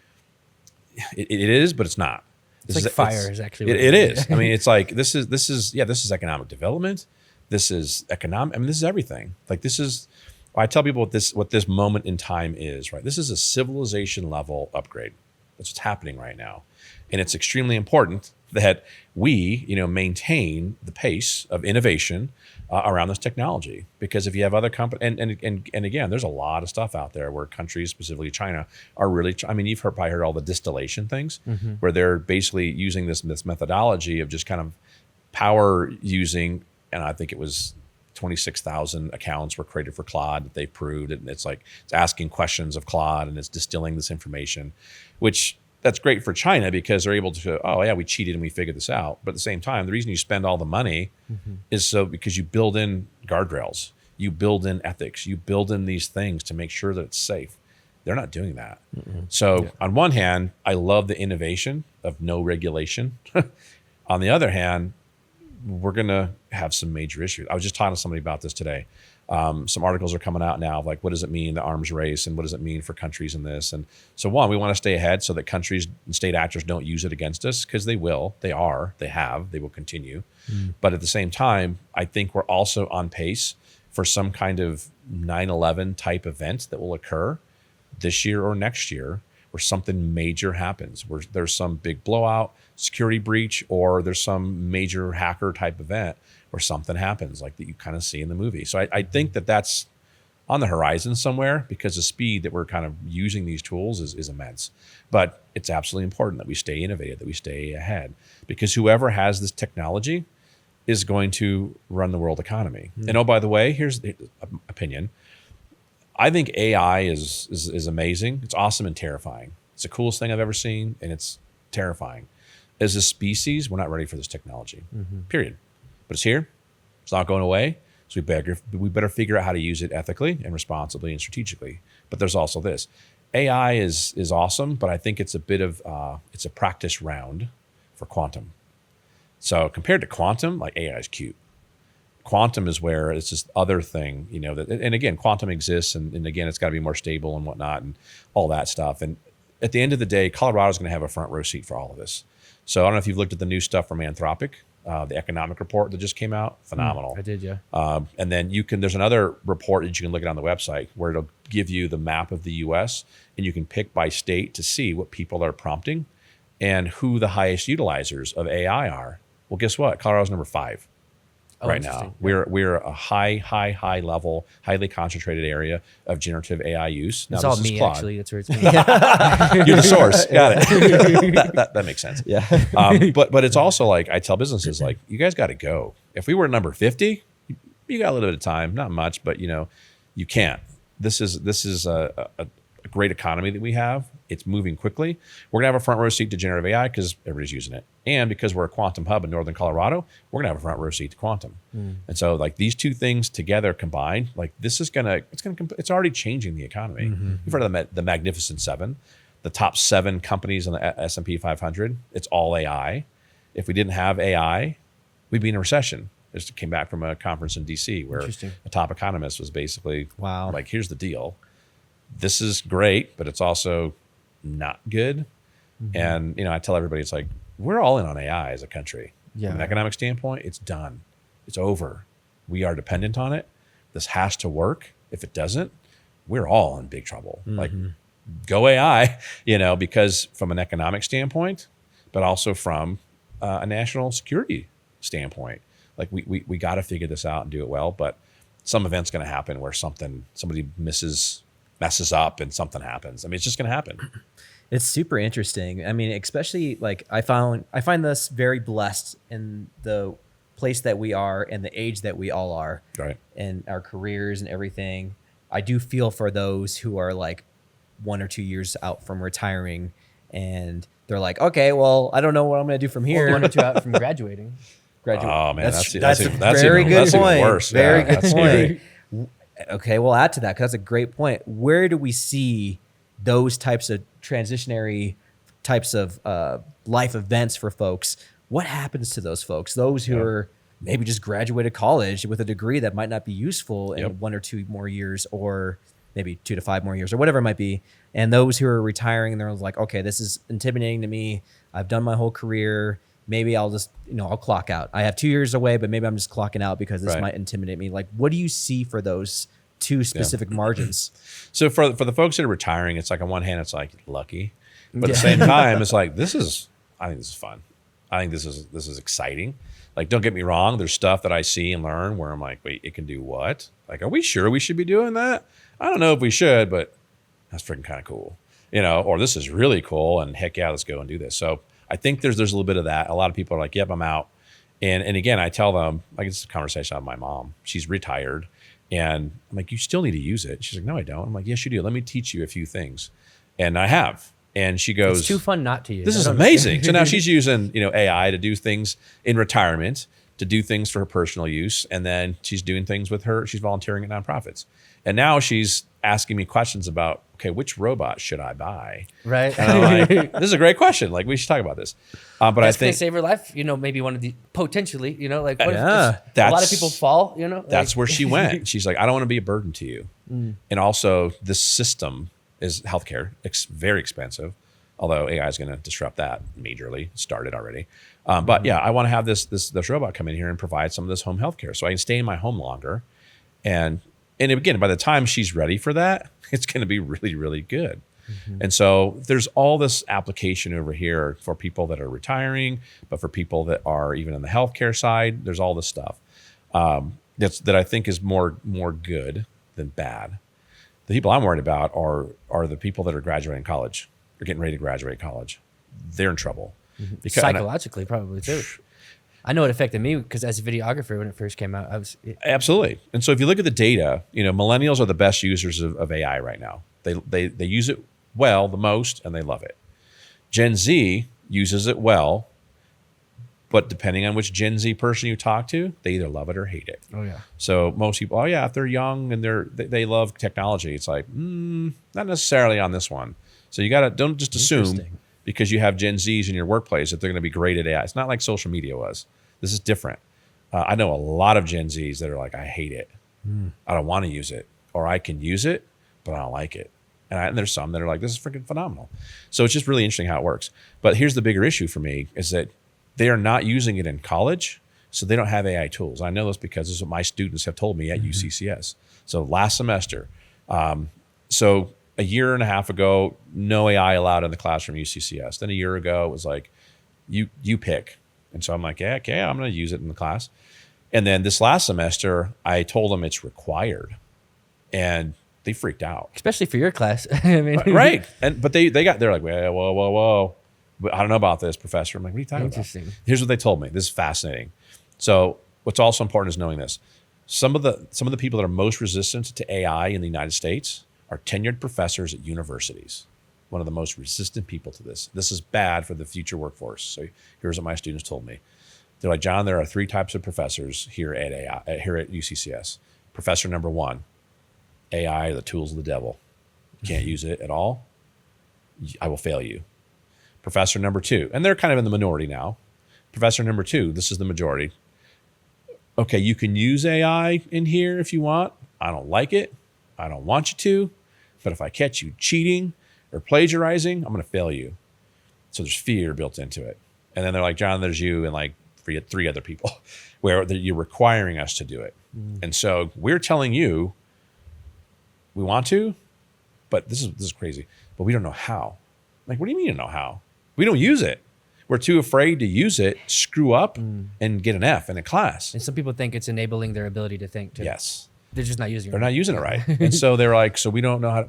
it is, but it's not. It's like fire is actually. It is. I mean, it's like, this is economic development. This is economic. I mean, this is everything. Like, this is, I tell people what this moment in time is, right? This is a civilization level upgrade. That's what's happening right now. And it's extremely important that we, maintain the pace of innovation around this technology. Because if you have other companies, and again, there's a lot of stuff out there where countries, specifically China, are really, I mean, you've probably heard all the distillation things, where they're basically using this methodology of just kind of power using, and I think it was 26,000 accounts were created for Claude that they proved. And it's like, it's asking questions of Claude and it's distilling this information, which that's great for China because they're able to, oh yeah, we cheated and we figured this out. But at the same time, the reason you spend all the money is so because you build in guardrails, you build in ethics, you build in these things to make sure that it's safe. They're not doing that. So on one hand, I love the innovation of no regulation. On the other hand, we're going to have some major issues. I was just talking to somebody about this today. Some articles are coming out now of like, what does it mean, the arms race, and what does it mean for countries in this? And so one, we want to stay ahead so that countries and state actors don't use it against us, because they will, they will continue. But at the same time, I think we're also on pace for some kind of 9/11 type event that will occur this year or next year, where something major happens, where there's some big blowout, security breach, or there's some major hacker type event where something happens like that you kind of see in the movie. So I think that that's on the horizon somewhere, because the speed that we're kind of using these tools is immense. But it's absolutely important that we stay innovative, that we stay ahead, because whoever has this technology is going to run the world economy. And oh, by the way, here's the opinion. I think AI is amazing. It's awesome and terrifying. It's the coolest thing I've ever seen, and it's terrifying. As a species, we're not ready for this technology, period. But it's here. It's not going away. So we better figure out how to use it ethically and responsibly and strategically. But there's also this. AI is awesome, but I think it's a bit of, it's a practice round for quantum. So compared to quantum, like AI is cute. Quantum is where it's this other thing, that, and again, quantum exists, and again, it's got to be more stable and whatnot and all that stuff. And at the end of the day, Colorado's going to have a front row seat for all of this. So I don't know if you've looked at the new stuff from Anthropic, the economic report that just came out. Phenomenal. I did, yeah. And then there's another report that you can look at on the website where it'll give you the map of the U.S. and you can pick by state to see what people are prompting and who the highest utilizers of AI are. Well, guess what? Colorado's number 5. Right now, we're a high level, highly concentrated area of generative AI use. Now, it's all me, actually. That's where it's me. You're the source. Got it. that makes sense. Yeah. But it's also like, I tell businesses, like, you guys got to go. If we were number 50, you got a little bit of time, not much, but you can't. This is a great economy that we have. It's moving quickly. We're gonna have a front row seat to generative AI because everybody's using it, and because we're a quantum hub in Northern Colorado, we're gonna have a front row seat to quantum. And so, like, these two things together combined, like, this is it's already changing the economy. You've heard of the Magnificent Seven, the top 7 companies on the S&P 500. It's all AI. If we didn't have AI, we'd be in a recession. I just came back from a conference in DC where a top economist was basically like, here's the deal. This is great, but it's also not good. And, I tell everybody, it's like, we're all in on AI as a country. From an economic standpoint, it's done. It's over. We are dependent on it. This has to work. If it doesn't, we're all in big trouble. Like, go AI, because from an economic standpoint, but also from a national security standpoint. Like we got to figure this out and do it well. But some event's going to happen where somebody messes up and something happens. I mean, it's just going to happen. It's super interesting. I mean, especially like I find this very blessed in the place that we are and the age that we all are, right? And our careers and everything. I do feel for those who are like 1 or 2 years out from retiring, and they're like, okay, well, I don't know what I'm going to do from here. Or 1 or 2 out from graduating. Oh man, that's a very good point. Worse. Very Yeah, good point. Okay, we'll add to that because that's a great point. Where do we see those types of transitionary types of life events for folks? What happens to those folks? Those who are maybe just graduated college with a degree that might not be useful in 1 or 2 more years, or maybe 2 to 5 more years, or whatever it might be. And those who are retiring, and they're like, okay, this is intimidating to me. I've done my whole career. Maybe I'll just, I'll clock out. I have 2 years away, but maybe I'm just clocking out because this might intimidate me. Like, what do you see for those two specific margins? So for the folks that are retiring, it's like on one hand, it's like lucky, but at the same time, it's like, I think this is fun. I think this is exciting. Like, don't get me wrong. There's stuff that I see and learn where I'm like, wait, it can do what? Like, are we sure we should be doing that? I don't know if we should, but that's freaking kind of cool, or this is really cool. And heck yeah, let's go and do this. So I think there's a little bit of that. A lot of people are like, yep, I'm out. And again, I tell them, like, it's a conversation with my mom. She's retired. And I'm like, you still need to use it. She's like, no, I don't. I'm like, yes, you do. Let me teach you a few things. And I have. And she goes, it's too fun not to use. This is amazing. So now she's using, AI to do things in retirement, to do things for her personal use. And then she's doing things with she's volunteering at nonprofits. And now she's asking me questions about, okay, which robot should I buy? Right. And I'm like, this is a great question. Like, we should talk about this. But that's I think save her life. Maybe one of the potentially, like what if a that's- lot of people fall, that's where she went. She's like, I don't want to be a burden to you. And also this system is healthcare. It's very expensive, although AI is going to disrupt that majorly. It started already. But yeah, I want to have this robot come in here and provide some of this home healthcare so I can stay in my home longer. And again, by the time she's ready for that, it's going to be really, really good. And so there's all this application over here for people that are retiring, but for people that are even in the healthcare side, there's all this stuff that I think is more good than bad. The people I'm worried about are the people that are graduating college or getting ready to graduate college. They're in trouble. Because psychologically, probably too. I know it affected me because as a videographer, when it first came out, absolutely. And so if you look at the data, millennials are the best users of AI right now. They use it well the most, and they love it. Gen Z uses it well, but depending on which Gen Z person you talk to, they either love it or hate it. Oh yeah. So most people, if they're young and they love technology, it's like not necessarily on this one. So don't just assume because you have Gen Zs in your workplace that they're going to be great at AI. It's not like social media was. This is different. I know a lot of Gen Zs that are like, I hate it. I don't want to use it, or I can use it, but I don't like it. And there's some that are like, this is freaking phenomenal. So it's just really interesting how it works. But here's the bigger issue for me is that they are not using it in college, so they don't have AI tools. I know this because this is what my students have told me at UCCS. So last semester, so a year and a half ago, no AI allowed in the classroom at UCCS. Then a year ago, it was like, you pick. And so I'm like, yeah, okay, I'm going to use it in the class. And then this last semester, I told them it's required. And they freaked out. Especially for your class. I mean, right. But they're like, whoa. But I don't know about this, professor. I'm like, what are you talking about? Here's what they told me. This is fascinating. So what's also important is knowing this. Some of the people that are most resistant to AI in the United States are tenured professors at universities. One of the most resistant people to this. This is bad for the future workforce. So here's what my students told me. They're like, John, there are 3 types of professors here at UCCS. Professor number 1, AI are the tools of the devil. You can't use it at all. I will fail you. Professor number 2, and they're kind of in the minority now. Professor number 2, this is the majority. Okay, you can use AI in here if you want. I don't like it. I don't want you to. But if I catch you cheating or plagiarizing, I'm going to fail you. So there's fear built into it. And then they're like, John, there's you and like 3 other people where you're requiring us to do it. And so we're telling you we want to, but this is crazy. But we don't know how. Like, what do you mean you don't know how? We don't use it. we're too afraid to use it, screw up, and get an F in a class. And some people think it's enabling their ability to think too. Yes. They're just not using it. They're not using it right. And so they're like, so we don't know how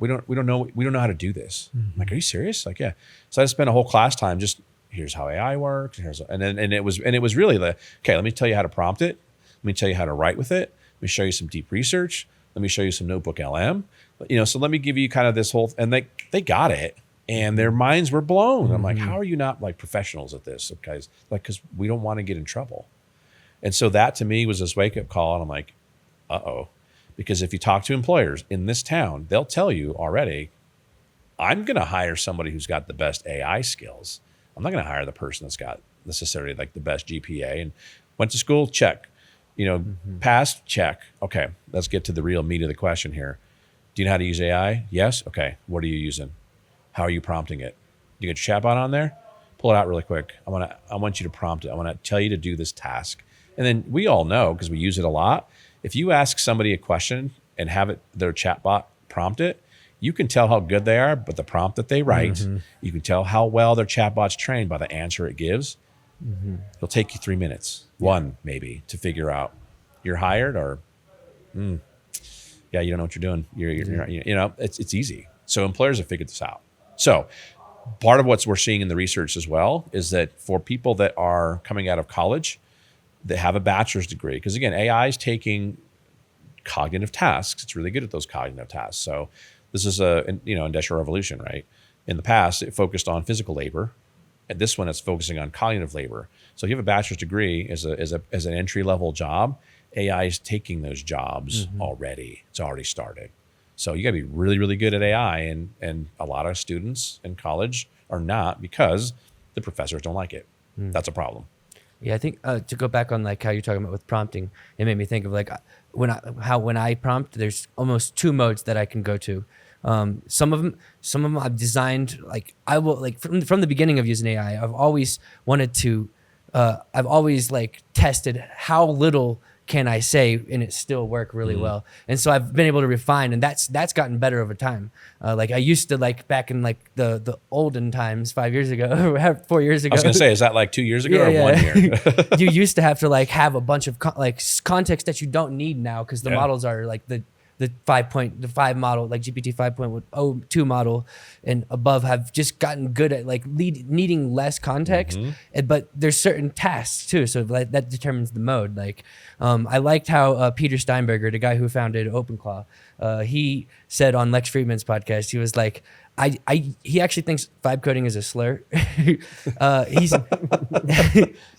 to do this. I'm like, are you serious? Like, yeah. So I just spent a whole class time just, here's how AI works. And it was really okay, let me tell you how to prompt it. Let me tell you how to write with it. Let me show you some deep research. Let me show you some notebook LM. So let me give you kind of this whole, and they got it. And their minds were blown. I'm like, how are you not like professionals at this, guys? Like, because we don't want to get in trouble. And so that to me was this wake-up call. And I'm like, uh-oh. Because if you talk to employers in this town, they'll tell you already, I'm going to hire somebody who's got the best AI skills. I'm not going to hire the person that's got necessarily like the best GPA and went to school, check. Passed, check. Okay, let's get to the real meat of the question here. Do you know how to use AI? Yes? Okay, what are you using? How are you prompting it? You get your chatbot on there? Pull it out really quick. I want you to prompt it. I want to tell you to do this task. And then we all know, because we use it a lot, if you ask somebody a question and have their chatbot prompt it, you can tell how good they are, but the prompt that they write, you can tell how well their chatbot's trained by the answer it gives. It'll take you 3 minutes, one maybe, to figure out you're hired or, yeah, you don't know what you're doing. It's easy. So employers have figured this out. So part of what we're seeing in the research as well is that for people that are coming out of college, that have a bachelor's degree, because again, AI is taking cognitive tasks. It's really good at those cognitive tasks. So this is industrial revolution, right? In the past, it focused on physical labor. And this one is focusing on cognitive labor. So if you have a bachelor's degree as an entry-level job, AI is taking those jobs already. It's already started. So you got to be really, really good at AI. And a lot of students in college are not because the professors don't like it. That's a problem. Yeah, I think to go back on like how you're talking about with prompting, it made me think of like when I prompt, there's almost 2 modes that I can go to. Some of them I've designed, like I will like from the beginning of using AI, I've always wanted to, I've always like tested how little can I say and it still work really well. And so I've been able to refine, and that's gotten better over time. Like I used to, like back in like the olden times 5 years ago, 4 years ago. I was going to say, is that like 2 years ago or 1 year? You used to have to like have a bunch of context that you don't need now, because the models are like the 5 model, like GPT 5.02 model and above have just gotten good at like needing less context, but there's certain tasks too. So that determines the mode. Like I liked how Peter Steinberger, the guy who founded OpenClaw, he said on Lex Friedman's podcast, he was like, he actually thinks vibe coding is a slur.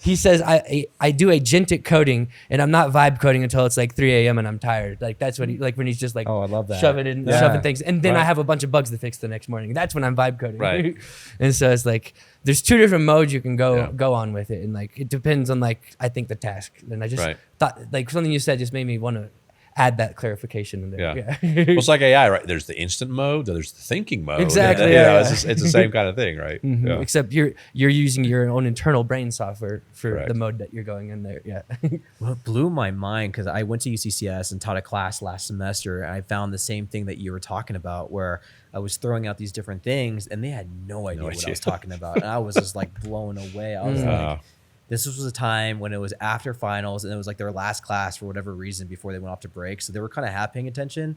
He says, I do agentic coding and I'm not vibe coding until it's like 3 a.m. and I'm tired. Like that's what he, like when he's just like, oh, I love that. shoving things. And then I have a bunch of bugs to fix the next morning. That's when I'm vibe coding. Right. And so it's like, there's 2 different modes you can go on with it. And like, it depends on like, I think the task. And I just thought like something you said just made me want to add that clarification in there. Yeah. Well, it's like AI, right? There's the instant mode, there's the thinking mode. Exactly. It's the same kind of thing, right? Yeah. Except you're using your own internal brain software for the mode that you're going in there. Yeah. Well, it blew my mind because I went to UCCS and taught a class last semester, and I found the same thing that you were talking about, where I was throwing out these different things and they had no idea what I was talking about. And I was just like blown away. I was like, this was a time when it was after finals and it was like their last class for whatever reason before they went off to break. So they were kind of half paying attention.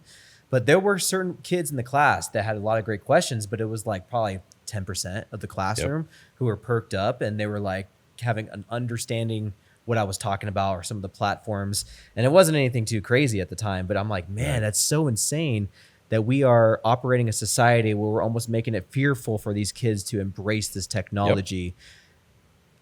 But there were certain kids in the class that had a lot of great questions, but it was like probably 10% of the classroom who were perked up and they were like having an understanding what I was talking about or some of the platforms. And it wasn't anything too crazy at the time, but I'm like, man, that's so insane that we are operating a society where we're almost making it fearful for these kids to embrace this technology.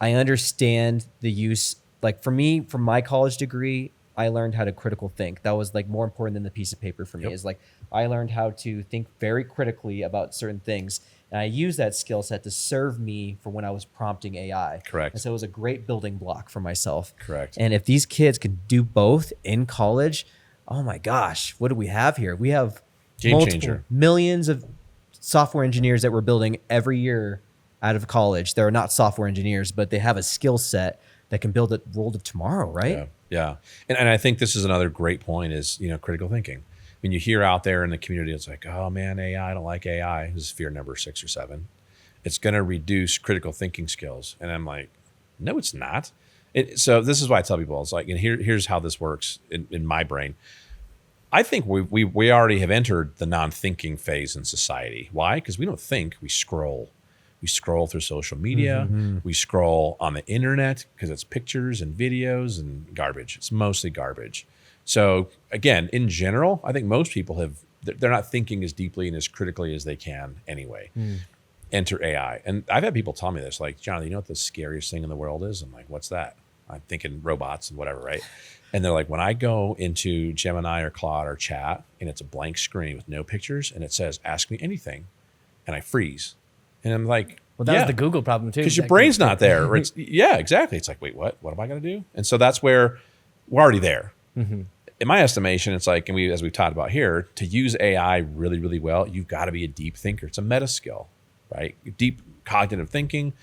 I understand the use, like for me, from my college degree, I learned how to critical think. That was like more important than the piece of paper for me. Is like, I learned how to think very critically about certain things. And I used that skill set to serve me for when I was prompting AI. Correct. And so it was a great building block for myself. Correct. And if these kids can do both in college, oh my gosh, what do we have here? We have millions of software engineers that we're building every year out of college. They're not software engineers, but they have a skill set that can build a world of tomorrow, right? Yeah. And I think this is another great point is, critical thinking. When you hear out there in the community, it's like, oh man, AI, I don't like AI. This is fear number 6 or 7. It's going to reduce critical thinking skills. And I'm like, no, it's not. So this is why I tell people, it's like, and here's how this works in my brain. I think we already have entered the non-thinking phase in society. Why? Because we don't think, we scroll. We scroll through social media. We scroll on the internet because it's pictures and videos and garbage. It's mostly garbage. So again, in general, I think most people they're not thinking as deeply and as critically as they can anyway. Enter AI. And I've had people tell me this, like, Jonathan, you know what the scariest thing in the world is? I'm like, what's that? I'm thinking robots and whatever, right? And they're like, when I go into Gemini or Claude or Chat and it's a blank screen with no pictures and it says, ask me anything, and I freeze. And I'm like, well, that was the Google problem too. Because your brain's not there. Or yeah, exactly. It's like, wait, what? What am I going to do? And so that's where we're already there. In my estimation, it's like, and as we've talked about here, to use AI really, really well, you've got to be a deep thinker. It's a meta skill, right? Deep cognitive thinking,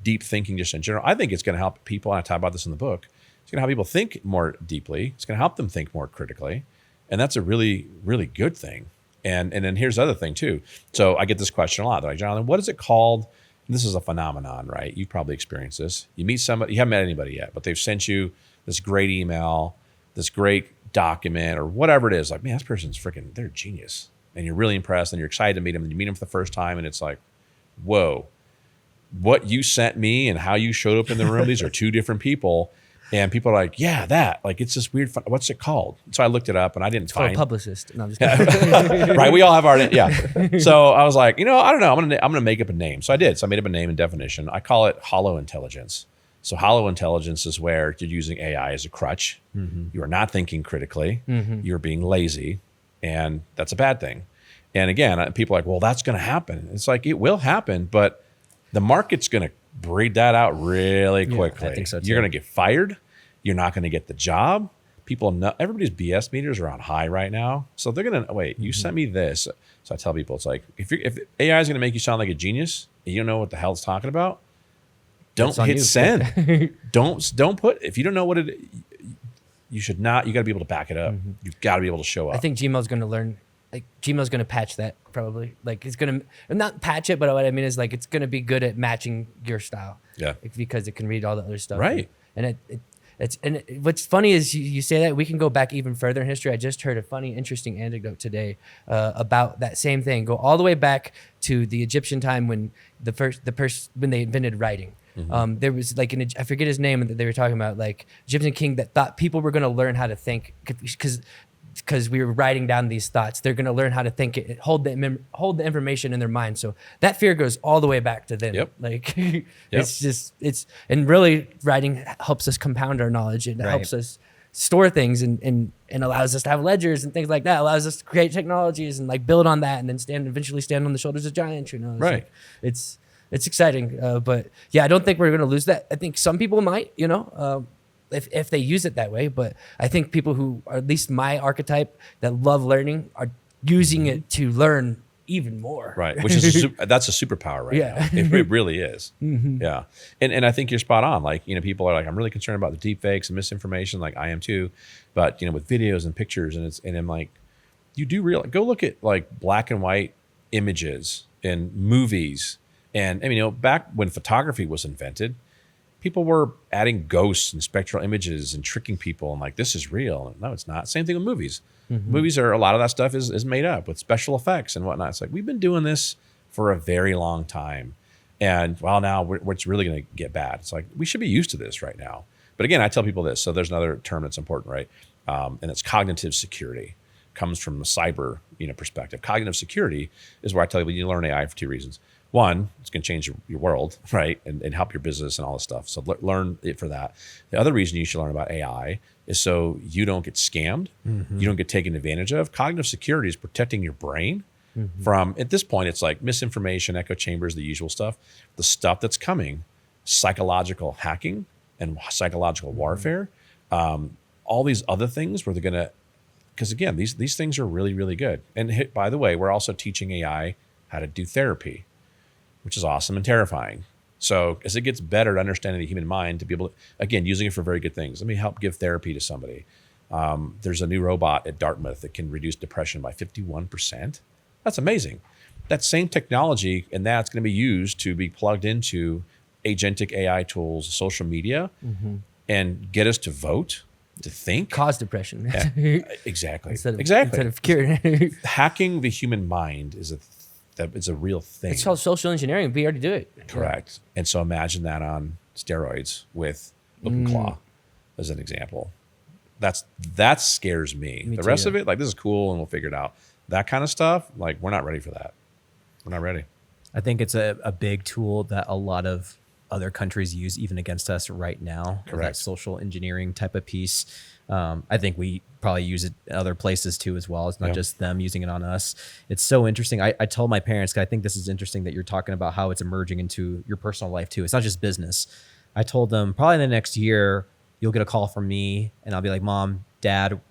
deep thinking just in general. I think it's going to help people, and I talk about this in the book, it's going to help people think more deeply. It's going to help them think more critically. And that's a really, really good thing. And then here's the other thing too. So I get this question a lot. They're like, Jonathan, what is it called? And this is a phenomenon, right? You've probably experienced this. You meet somebody, you haven't met anybody yet, but they've sent you this great email, this great document, or whatever it is. Like, man, this person's freaking, they're a genius. And you're really impressed and you're excited to meet them. And you meet them for the first time and it's like, whoa, what you sent me and how you showed up in the room, these are two different people. And people are like, yeah, that, like, it's this weird, what's it called? So I looked it up and I didn't find. For a publicist. No, I'm just kidding. Right, we all have our, yeah. So I was like, I don't know, I'm gonna make up a name. So I did. So I made up a name and definition. I call it hollow intelligence. So hollow intelligence is where you're using AI as a crutch. You are not thinking critically. You're being lazy, and that's a bad thing. And again, people are like, well, that's going to happen. It's like, it will happen, but the market's going to breed that out really quickly. I think so too. You're going to get fired. You're not going to get the job. People know, everybody's BS meters are on high right now. So they're going to, wait, you sent me this. So I tell people, it's like, if AI is going to make you sound like a genius and you don't know what the hell it's talking about, don't hit send. don't put, if you don't know what you should not, you got to be able to back it up. You've got to be able to show up. I think Gmail's going to learn, like, Gmail's going to patch that probably. Like, it's going to, not patch it, but what I mean is, like, it's going to be good at matching your style. Yeah. Because it can read all the other stuff. Right. And what's funny is you say that, we can go back even further in history. I just heard a funny, interesting anecdote today about that same thing. Go all the way back to the Egyptian time when when they invented writing. There was like I forget his name that they were talking about, like Egyptian king that thought people were going to learn how to think because we were writing down these thoughts. They're going to learn how to think it, hold the information in their mind. So that fear goes all the way back to them. Yep. Like and really writing helps us compound our knowledge. It helps us store things and allows us to have ledgers and things like that. Allows us to create technologies and like build on that and then eventually stand on the shoulders of giants. Right. Like, it's exciting. But yeah, I don't think we're going to lose that. I think some people might, if they use it that way. But I think people who are at least my archetype that love learning are using it to learn even more. Right. Which is that's a superpower right now. It really is. Yeah. And I think you're spot on. Like, people are like, I'm really concerned about the deep fakes and misinformation. Like I am too. But, with videos and pictures and I'm like, you do go look at like black and white images in movies. And back when photography was invented, people were adding ghosts and spectral images and tricking people and like, this is real. No, it's not. Same thing with movies. Movies a lot of that stuff is made up with special effects and whatnot. It's like, we've been doing this for a very long time. And now it's really going to get bad. It's like, we should be used to this right now. But again, I tell people this. So there's another term that's important, right? And it's cognitive security. Comes from the cyber perspective. Cognitive security is where I tell people you learn AI for two reasons. One, it's going to change your world, right? And help your business and all this stuff. So learn it for that. The other reason you should learn about AI is so you don't get scammed. You don't get taken advantage of. Cognitive security is protecting your brain from, at this point, it's like misinformation, echo chambers, the usual stuff. The stuff that's coming, psychological hacking and psychological warfare, all these other things where they're going to, because again, these things are really, really good. And by the way, we're also teaching AI how to do therapy, which is awesome and terrifying. So as it gets better at understanding the human mind, to be able to, again, using it for very good things. Let me help give therapy to somebody. There's a new robot at Dartmouth that can reduce depression by 51%. That's amazing. that same technology and that's going to be used to be plugged into agentic AI tools, social media, and get us to vote, to think. Cause depression. Exactly. Instead Exactly. of cure. Hacking the human mind is a real thing. It's called social engineering. We already do it. Correct. And so imagine that on steroids with OpenClaw as an example. That scares me. The rest of it, like, this is cool and we'll figure it out. That kind of stuff, like, we're not ready for that. We're not ready. I think it's a big tool that a lot of other countries use even against us right now. Correct. That social engineering type of piece. I think we probably use it in other places too as well. It's not just them using it on us. It's so interesting. I told my parents, 'cause I think this is interesting that you're talking about how it's emerging into your personal life too. It's not just business. I told them probably in the next year, you'll get a call from me and I'll be like, Mom, Dad,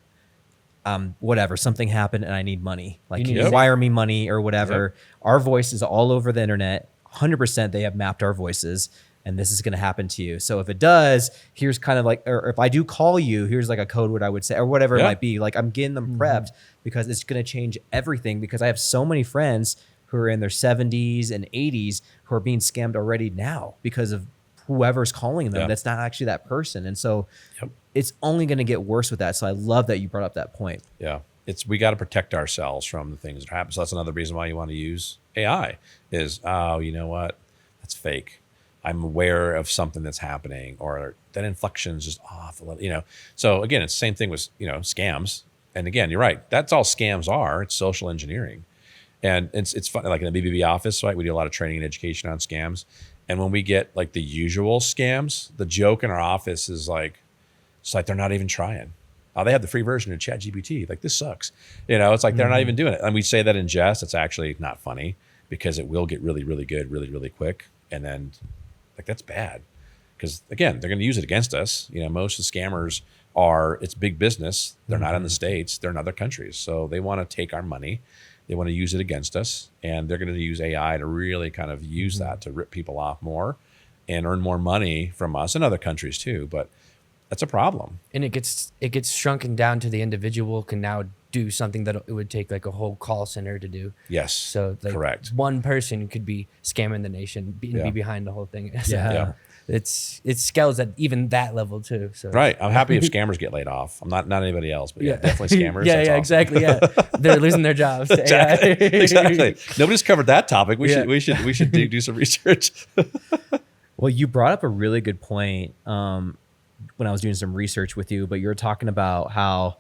whatever, something happened and I need money. Like, you wire me money or whatever. Our voice is all over the internet. 100% they have mapped our voices and this is going to happen to you. So if it does, here's kind of like, or if I do call you, here's like a code word I would say, or whatever it might be. Like, I'm getting them prepped because it's going to change everything, because I have so many friends who are in their 70s and 80s who are being scammed already now because of whoever's calling them. That's not actually that person. And so it's only going to get worse with that. So I love that you brought up that point. Yeah. We got to protect ourselves from the things that happen. So that's another reason why you want to use AI is, oh, you know what? That's fake. I'm aware of something that's happening, or that inflection's just off a little, you know? So again, it's the same thing with, scams. And again, you're right. That's all scams are. It's social engineering. And it's fun. Like in the BBB office, right? We do a lot of training and education on scams. And when we get like the usual scams, the joke in our office is like, it's like they're not even trying. Oh, they have the free version of ChatGPT. Like, this sucks. It's like they're not even doing it. And we say that in jest. It's actually not funny because it will get really, really good, really, really quick. And then, like, that's bad. Because again, they're going to use it against us. Most of the scammers it's big business. They're not in the States. They're in other countries. So they want to take our money. They want to use it against us, and they're going to use AI to really kind of use that to rip people off more and earn more money from us and other countries too. But that's a problem. And it gets shrunken down to the individual can now do something that it would take like a whole call center to do. Yes. So like correct. One person could be scamming the nation, be behind the whole thing. So it scales at even that level too. So right. I'm happy if scammers get laid off. I'm not anybody else, but definitely scammers. Awesome. Exactly. Yeah. They're losing their jobs. Exactly. Nobody's covered that topic. We should do some research. Well, you brought up a really good point when I was doing some research with you, but you're talking about how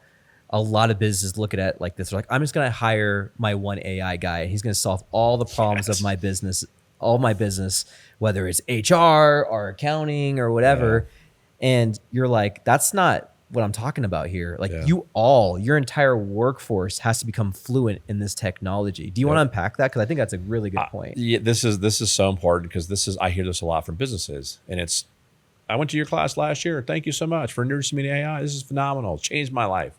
a lot of businesses look at it like this. They're like, I'm just going to hire my one AI guy and he's going to solve all the problems of my business, whether it's HR or accounting or whatever. And you're like, that's not what I'm talking about here. Like your entire workforce has to become fluent in this technology. Do you want to unpack that? Because I think that's a really good point. Yeah, this is so important because I hear this a lot from businesses, and I went to your class last year. Thank you so much for introducing me to AI. This is phenomenal. It changed my life.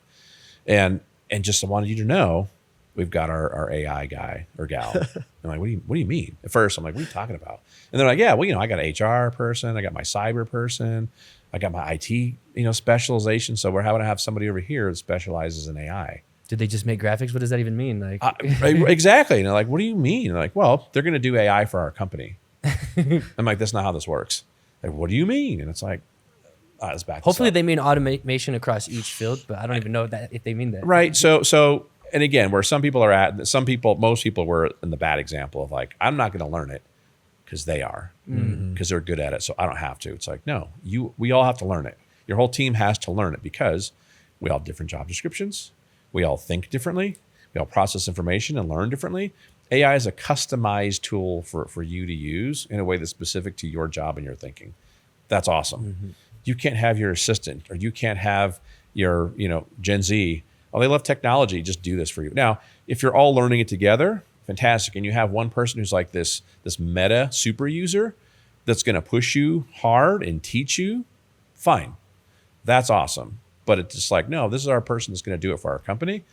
And just I wanted you to know, we've got our AI guy or gal. I'm like, what do you mean? At first, I'm like, what are you talking about? And they're like, yeah, well, I got an HR person, I got my cyber person, I got my IT, specialization. So we're having to have somebody over here that specializes in AI. Did they just make graphics? What does that even mean? Like exactly. And they're like, what do you mean? And they're like, well, they're going to do AI for our company. I'm like, that's not how this works. Like, what do you mean? And it's like, it's back. Hopefully they mean automation across each field, but I don't even know if they mean that. Right. So, and again, where most people were in the bad example of like, I'm not going to learn it because they are, because they're good at it. So I don't have to. It's like, no, we all have to learn it. Your whole team has to learn it because we all have different job descriptions. We all think differently. We all process information and learn differently. AI is a customized tool for you to use in a way that's specific to your job and your thinking. That's awesome. You can't have your assistant, or you can't have your, Gen Z. Oh, they love technology. Just do this for you. Now, if you're all learning it together, fantastic. And you have one person who's like this meta super user that's going to push you hard and teach you, fine. That's awesome. But it's just like, no, this is our person that's going to do it for our company.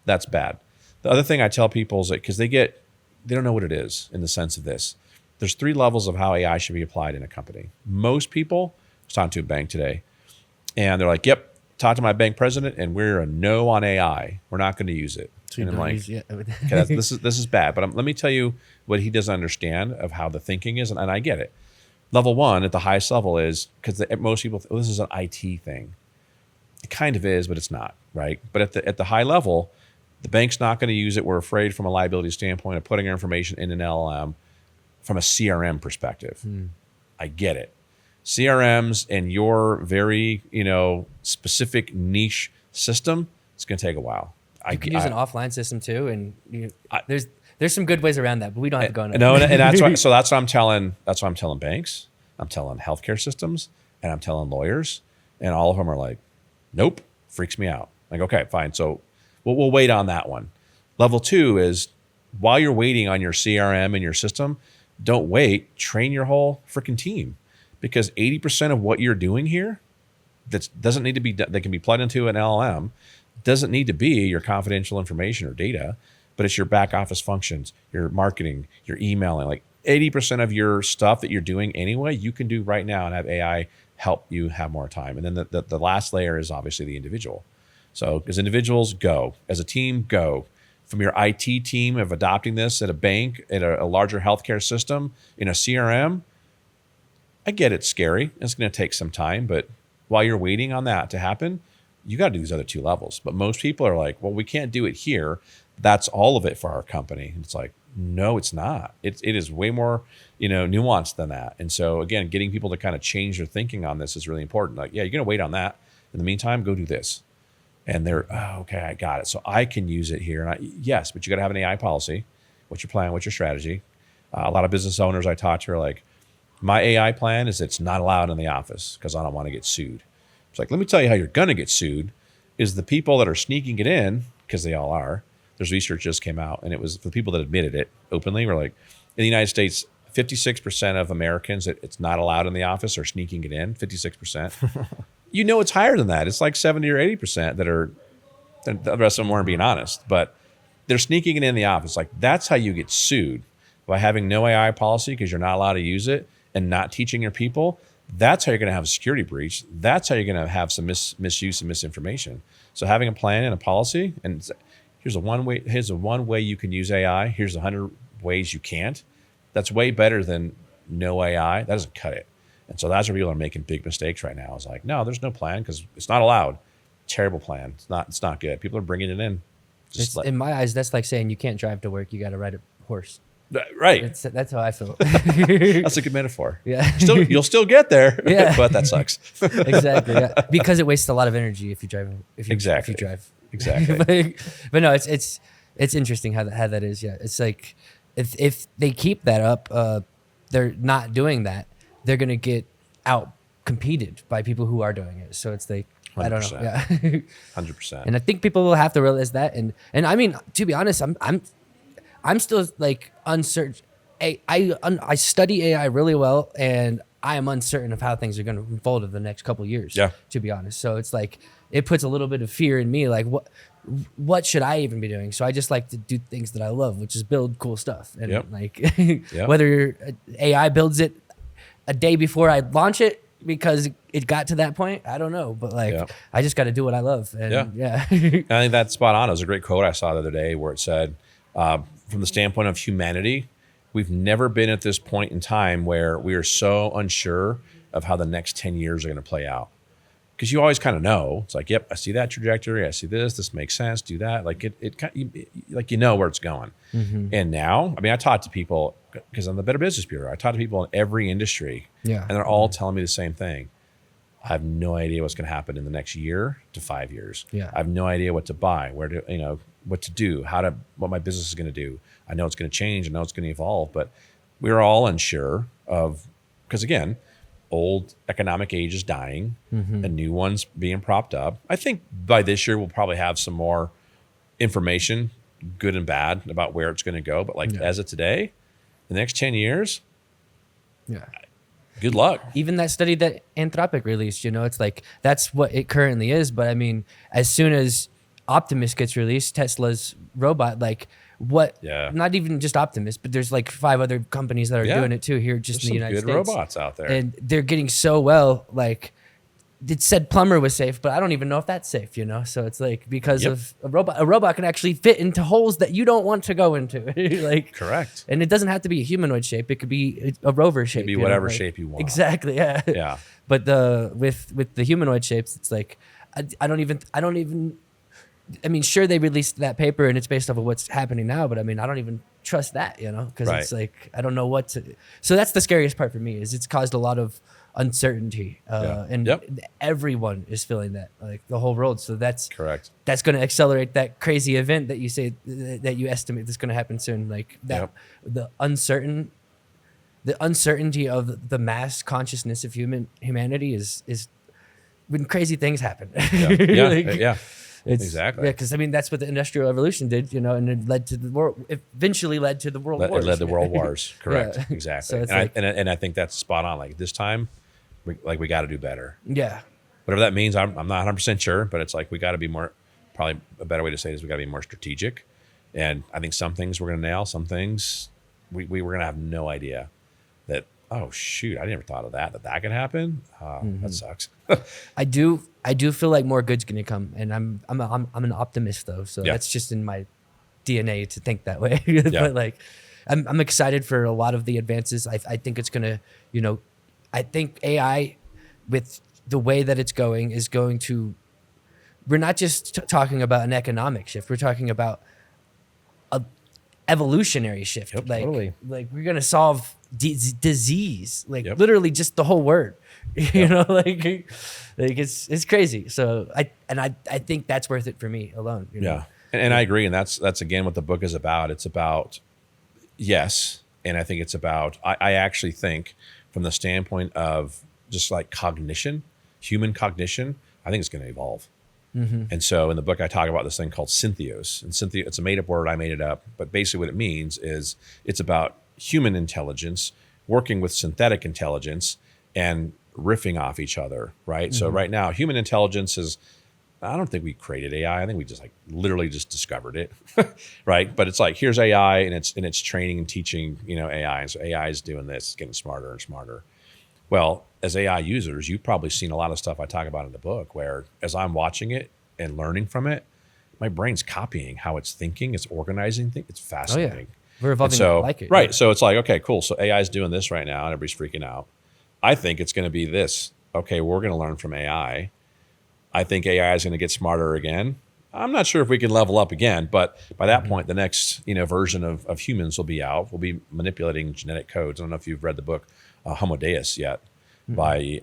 That's bad. The other thing I tell people is that because they don't know what it is in the sense of this. There's 3 levels of how AI should be applied in a company. Most people, I was talking to a bank today, and they're like, yep, talk to my bank president, and we're a no on AI. We're not going to use it. And I'm like, okay, this is bad. But let me tell you what he doesn't understand of how the thinking is, and I get it. Level one at the highest level is because most people, this is an IT thing. It kind of is, but it's not, right? But at the high level, the bank's not going to use it. We're afraid from a liability standpoint of putting our information in an LLM from a CRM perspective. I get it. CRMs and your very, specific niche system, it's going to take a while. You can use an offline system too, and there's some good ways around that, but we don't have to go into No, and that's why. So that's what I'm telling. That's what I'm telling banks. I'm telling healthcare systems, and I'm telling lawyers, and all of them are like, "Nope, freaks me out." Like, okay, fine. So we'll wait on that one. Level two is while you're waiting on your CRM and your system, don't wait. Train your whole freaking team, because 80% of what you're doing here that doesn't need to be that can be plugged into an LLM doesn't need to be your confidential information or data, but it's your back office functions, your marketing, your emailing. Like 80% of your stuff that you're doing anyway, you can do right now and have AI help you have more time. And then the last layer is obviously the individual. So as individuals, go. As a team, go. From your IT team of adopting this at a bank, at a larger healthcare system, in a CRM, I get it's scary. It's going to take some time, but while you're waiting on that to happen, you got to do these other two levels. But most people are like, well, we can't do it here. That's all of it for our company. And it's like, no, it's not. It is way more, nuanced than that. And so again, getting people to kind of change their thinking on this is really important. Like, yeah, you're going to wait on that. In the meantime, go do this. And they're, oh, okay, I got it. So I can use it here. And yes, but you got to have an AI policy. What's your plan? What's your strategy? A lot of business owners I talk to are like, my AI plan is it's not allowed in the office because I don't want to get sued. It's like, let me tell you how you're going to get sued is the people that are sneaking it in, because they all are. There's research just came out, and it was for the people that admitted it openly. Were like, in the United States, 56% of Americans that it's not allowed in the office are sneaking it in, 56%. It's higher than that. It's like 70 or 80% that are, the rest of them weren't being honest, but they're sneaking it in the office. Like, that's how you get sued, by having no AI policy because you're not allowed to use it and not teaching your people. That's how you're going to have a security breach. That's how you're going to have some misuse and misinformation. So having a plan and a policy, and here's one way you can use AI. Here's 100 ways you can't. That's way better than no AI. That doesn't cut it. And so that's where people are making big mistakes right now. It's like, no, there's no plan because it's not allowed. Terrible plan. It's not good. People are bringing it in. In my eyes, that's like saying you can't drive to work. You got to ride a horse. Right. That's how I feel. That's a good metaphor. Yeah. You'll still get there. Yeah. But that sucks. Exactly. Yeah. Because it wastes a lot of energy if you drive. Exactly. If you drive. Exactly. but no, it's interesting how that is. Yeah. It's like if they keep that up, they're not doing that. They're gonna get out competed by people who are doing it. So it's like 100%. I don't know. Yeah. 100%. And I think people will have to realize that. And I mean, to be honest, I'm still like uncertain. I study AI really well, and I am uncertain of how things are going to unfold over the next couple of years. Yeah. To be honest, so it's like it puts a little bit of fear in me. Like, what should I even be doing? So I just like to do things that I love, which is build cool stuff. And whether AI builds it a day before I launch it because it got to that point, I don't know. But I just got to do what I love. And I think that's spot on. It was a great quote I saw the other day where it said, from the standpoint of humanity, we've never been at this point in time where we are so unsure of how the next 10 years are going to play out. Because you always kind of know. It's like, yep, I see that trajectory. I see this makes sense. Do that. Like like where it's going. Mm-hmm. And now, I mean, I talk to people because I'm the Better Business Bureau. I talk to people in every industry, and they're all telling me the same thing. I have no idea what's going to happen in the next year to 5 years. Yeah. I have no idea what to buy, what to do, what my business is going to do. I know it's going to change. I know it's going to evolve, but we're all unsure of, because again, old economic age is dying, a new one's being propped up. I think by this year, we'll probably have some more information, good and bad, about where it's going to go. But as of today, the next 10 years, good luck. Even that study that Anthropic released, it's like, that's what it currently is. But I mean, as soon as Optimus gets released, Tesla's robot, not even just Optimus, but there's like 5 other companies that are doing it too here just in the United States. Good robots out there. And they're getting so well, like it said plumber was safe, but I don't even know if that's safe, you know? So it's like, because of a robot can actually fit into holes that you don't want to go into. Like, correct. And it doesn't have to be a humanoid shape. It could be a rover shape. It could be whatever shape you want. Exactly. Yeah. Yeah. But with the humanoid shapes, it's like, I don't even, I mean, sure, they released that paper and it's based off of what's happening now, but I mean, I don't even trust that, you know, because it's like, I don't know what to. So that's the scariest part for me, is it's caused a lot of uncertainty, and everyone is feeling that, like the whole world. So that's correct. That's going to accelerate that crazy event that you say that you estimate that's going to happen soon. Like that, the uncertainty of the mass consciousness of humanity is when crazy things happen. It's, exactly. Yeah, because I mean that's what the Industrial Revolution did, you know, and it led to the world. Eventually led to the world wars. It led to world wars. Correct. Yeah. Exactly. So and I think that's spot on. Like this time, we got to do better. Yeah. Whatever that means, I'm not 100% sure, but it's like we got to be more. Probably a better way to say it is we got to be more strategic. And I think some things we're going to nail. Some things we were going to have no idea that. Oh shoot! I never thought of that could happen. That sucks. I do feel like more good's gonna come, and I'm an optimist though, so that's just in my DNA to think that way. But like, I'm excited for a lot of the advances. I think it's gonna, you know, I think AI, with the way that it's going, is going to. We're not just talking about an economic shift. We're talking about a evolutionary shift. Like we're gonna solve disease, like literally just the whole word. You know, like it's crazy. So I think that's worth it for me alone. You know? And I agree. And that's again what the book is about. It's about and I think it's about. I actually think from the standpoint of just like cognition, human cognition, I think it's going to evolve. And so in the book, I talk about this thing called syntheos. And it's a made-up word. I made it up. But basically what it means is it's about human intelligence working with synthetic intelligence and riffing off each other, right? So right now, human intelligence is, I don't think we created AI. I think we just like literally just discovered it, right? But it's like, here's AI and it's training and teaching, you know, AI. And so AI is doing this, it's getting smarter and smarter. Well, as AI users, you've probably seen a lot of stuff I talk about in the book where as I'm watching it and learning from it, my brain's copying how it's thinking, it's organizing things. It's fascinating. We're evolving like it. Right. Yeah. So it's like, okay, cool. So AI is doing this right now and everybody's freaking out. I think it's going to be this. Okay, we're going to learn from AI. I think AI is going to get smarter again. I'm not sure if we can level up again, but by that point, the next version of humans will be out. We'll be manipulating genetic codes. I don't know if you've read the book Homo Deus yet by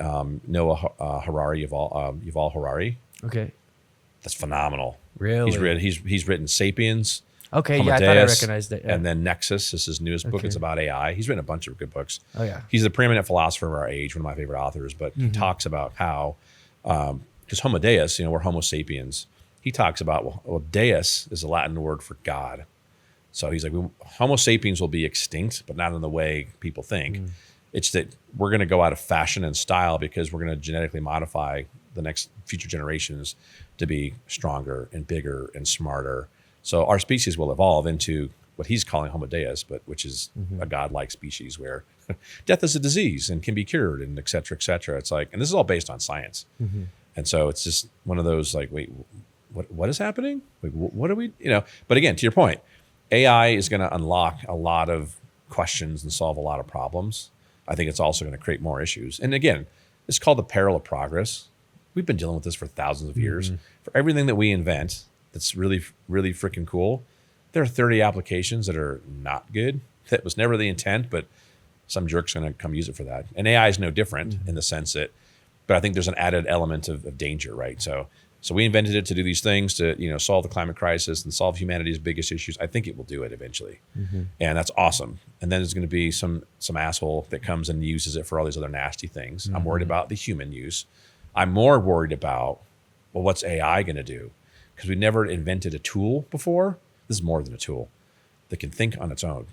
Noah Harari, Yuval Harari. Okay. That's phenomenal. Really? He's written Sapiens. Okay, Homo I Deus, thought I recognized it. Yeah. And then Nexus is his newest book. It's about AI. He's written a bunch of good books. Oh yeah. He's a preeminent philosopher of our age, one of my favorite authors. But he talks about how, because Homo Deus, we're Homo sapiens. He talks about well, Deus is a Latin word for God. So he's like, Homo sapiens will be extinct, but not in the way people think. It's that we're going to go out of fashion and style because we're going to genetically modify the next future generations to be stronger and bigger and smarter. So our species will evolve into what he's calling Homo Deus, but which is a godlike species where death is a disease and can be cured and et cetera, et cetera. It's like, and this is all based on science. And so it's just one of those like, wait, what is happening? Like, what are we, but again, to your point, AI is going to unlock a lot of questions and solve a lot of problems. I think it's also going to create more issues. And again, it's called the peril of progress. We've been dealing with this for thousands of years. For everything that we invent that's really, really freaking cool, there are 30 applications that are not good. That was never the intent, but some jerk's going to come use it for that. And AI is no different in the sense that, but I think there's an added element of danger, right? So we invented it to do these things to, solve the climate crisis and solve humanity's biggest issues. I think it will do it eventually. And that's awesome. And then there's going to be some asshole that comes and uses it for all these other nasty things. I'm worried about the human use. I'm more worried about, well, what's AI going to do? Because we never invented a tool before. This is more than a tool that can think on its own.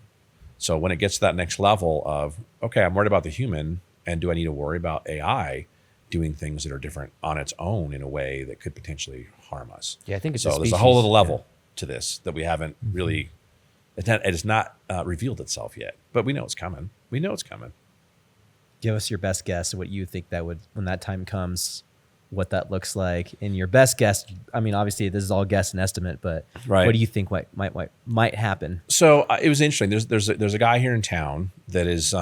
So when it gets to that next level of, okay, I'm worried about the human, and do I need to worry about AI doing things that are different on its own in a way that could potentially harm us? Yeah, I think it's so. There's a whole other level to this that we haven't really. It has not revealed itself yet, but we know it's coming. We know it's coming. Give us your best guess of what you think that would, when that time comes, what that looks like. In your best guess, I mean, obviously this is all guess and estimate, but what do you think might happen? So it was interesting. There's a guy here in town that is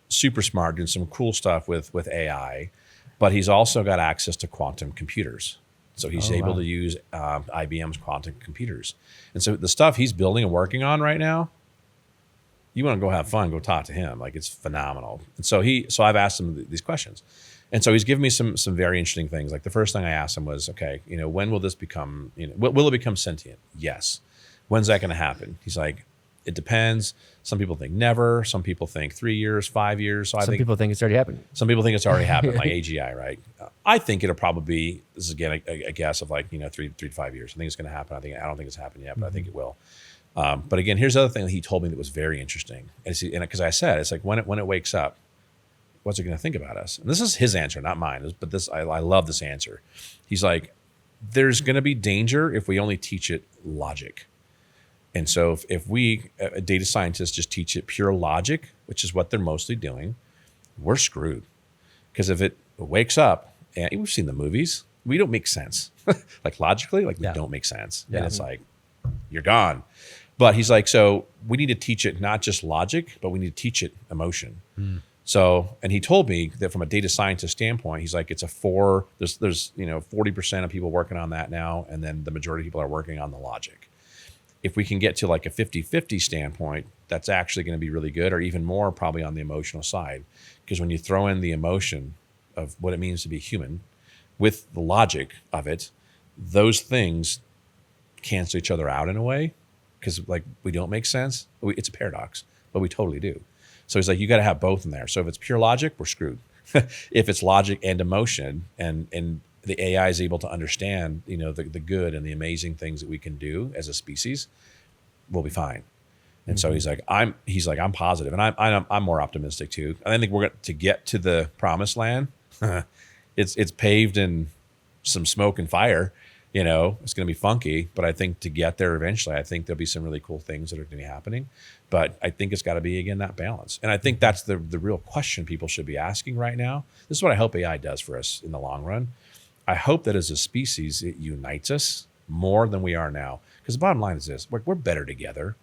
super smart, doing some cool stuff with AI, but he's also got access to quantum computers. So he's able to use IBM's quantum computers. And so the stuff he's building and working on right now, you want to go have fun, go talk to him. Like, it's phenomenal. And so I've asked him these questions. And so he's given me some very interesting things. Like, the first thing I asked him was, okay, when will this become, will it become sentient? Yes. When's that going to happen? He's like, it depends. Some people think never. Some people think 3 years, 5 years. So some people think it's already happened. Some people think it's already happened, like AGI, right? I think it'll probably be, this is again a guess of like, 3 to 5 years. I think it's going to happen. I don't think it's happened yet, but I think it will. But again, here's the other thing that he told me that was very interesting. And because I said, it's like, when it wakes up, what's it going to think about us? And this is his answer, not mine. But I love this answer. He's like, there's going to be danger if we only teach it logic. And so if we, data scientists, just teach it pure logic, which is what they're mostly doing, we're screwed. Because if it wakes up, and we've seen the movies, we don't make sense. Like, logically, like, we don't make sense. And it's like, you're gone. But he's like, so we need to teach it not just logic, but we need to teach it emotion. So, and he told me that from a data scientist standpoint, he's like, there's 40% of people working on that now, and then the majority of people are working on the logic. If we can get to like a 50-50 standpoint, that's actually going to be really good, or even more probably on the emotional side. Because when you throw in the emotion of what it means to be human with the logic of it, those things cancel each other out in a way, because like, we don't make sense. It's a paradox, but we totally do. So he's like, you got to have both in there. So if it's pure logic, we're screwed. If it's logic and emotion, and the AI is able to understand, the good and the amazing things that we can do as a species, we'll be fine. And so he's like, I'm positive, and I'm more optimistic too. I think we're going to get to the promised land. It's paved in some smoke and fire. It's going to be funky, but I think to get there eventually, I think there'll be some really cool things that are going to be happening. But I think it's got to be, again, that balance. And I think that's the real question people should be asking right now. This is what I hope AI does for us in the long run. I hope that as a species, it unites us more than we are now. Because the bottom line is this: we're better together.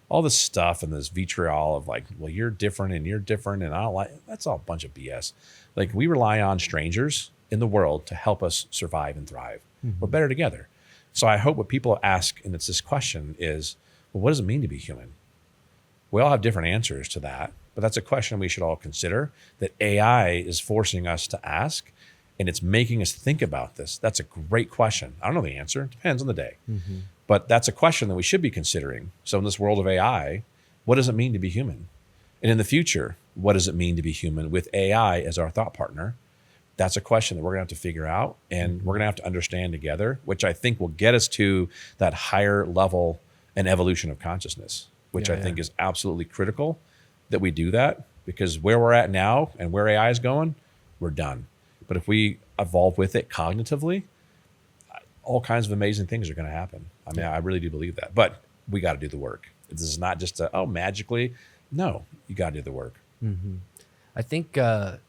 All this stuff and this vitriol of like, well, you're different and I don't like, that's all a bunch of BS. Like, we rely on strangers in the world to help us survive and thrive. We're better together. So I hope what people ask, and it's this question, is, well, what does it mean to be human? We all have different answers to that, but that's a question we should all consider, that AI is forcing us to ask, and it's making us think about this. That's a great question. I don't know the answer. It depends on the day. But that's a question that we should be considering. So in this world of AI, what does it mean to be human? And in the future, what does it mean to be human with AI as our thought partner? That's a question that we're going to have to figure out, and we're going to have to understand together, which I think will get us to that higher level and evolution of consciousness, which I think is absolutely critical that we do that, because where we're at now and where AI is going, we're done. But if we evolve with it cognitively, all kinds of amazing things are going to happen. I mean, I really do believe that, but we got to do the work. This is not just magically. No, you got to do the work. I think it's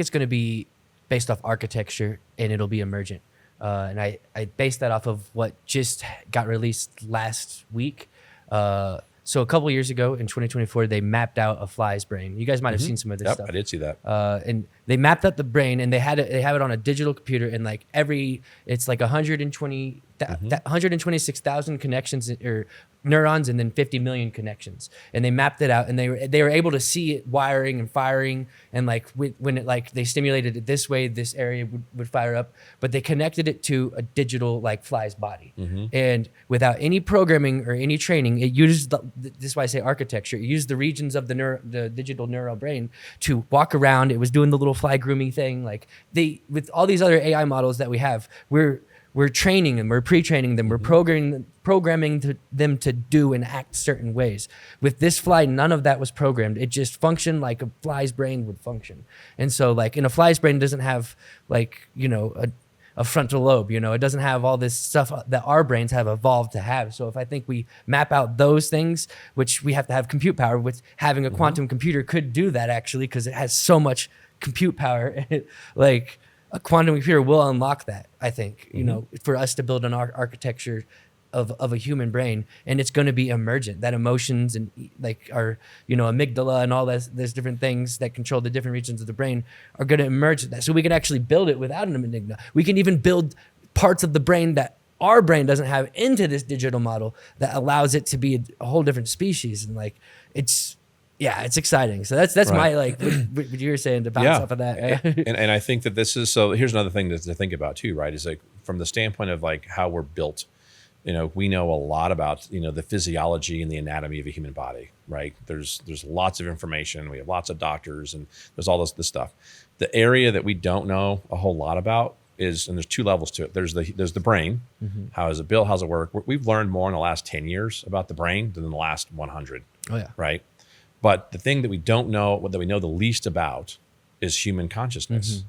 going to be based off architecture, and it'll be emergent. And I based that off of what just got released last week. So a couple years ago in 2024, they mapped out a fly's brain. You guys might have seen some of this stuff. I did see that. And they mapped out the brain, and they have it on a digital computer, and like it's like 126,000 connections or neurons, and then 50 million connections. And they mapped it out, and they were able to see it wiring and firing, and like when it like they stimulated it this way, this area would fire up. But they connected it to a digital like fly's body, and without any programming or any training, it used this is why I say architecture. It used the regions of the digital neural brain to walk around. It was doing the little fly grooming thing. Like with all these other AI models that we have, we're training them, we're pre-training them, we're programming them to do and act certain ways. With this fly, none of that was programmed. It just functioned like a fly's brain would function. And so like in a fly's brain, it doesn't have like, a frontal lobe, it doesn't have all this stuff that our brains have evolved to have. So if I think we map out those things, which we have to have compute power, which having a quantum computer could do that actually, because it has so much compute power. a quantum computer will unlock that, I think, you know, for us to build an architecture of a human brain, and it's going to be emergent, that emotions and like our, you know, amygdala and all this, there's different things that control the different regions of the brain are going to emerge. That. So we can actually build it without an amygdala. We can even build parts of the brain that our brain doesn't have into this digital model that allows it to be a whole different species. And like, it's exciting. So that's right. My, like what you were saying to bounce off of that. and I think that this is, so here's another thing to think about too, right? Is like from the standpoint of like how we're built, you know, we know a lot about, you know, the physiology and the anatomy of a human body, right? There's lots of information. We have lots of doctors and there's all this stuff. The area that we don't know a whole lot about is, and there's two levels to it. There's the brain. How is it built? How's it work? We've learned more in the last 10 years about the brain than in the last 100. Oh yeah. Right. But the thing that we don't know, that we know the least about is human consciousness.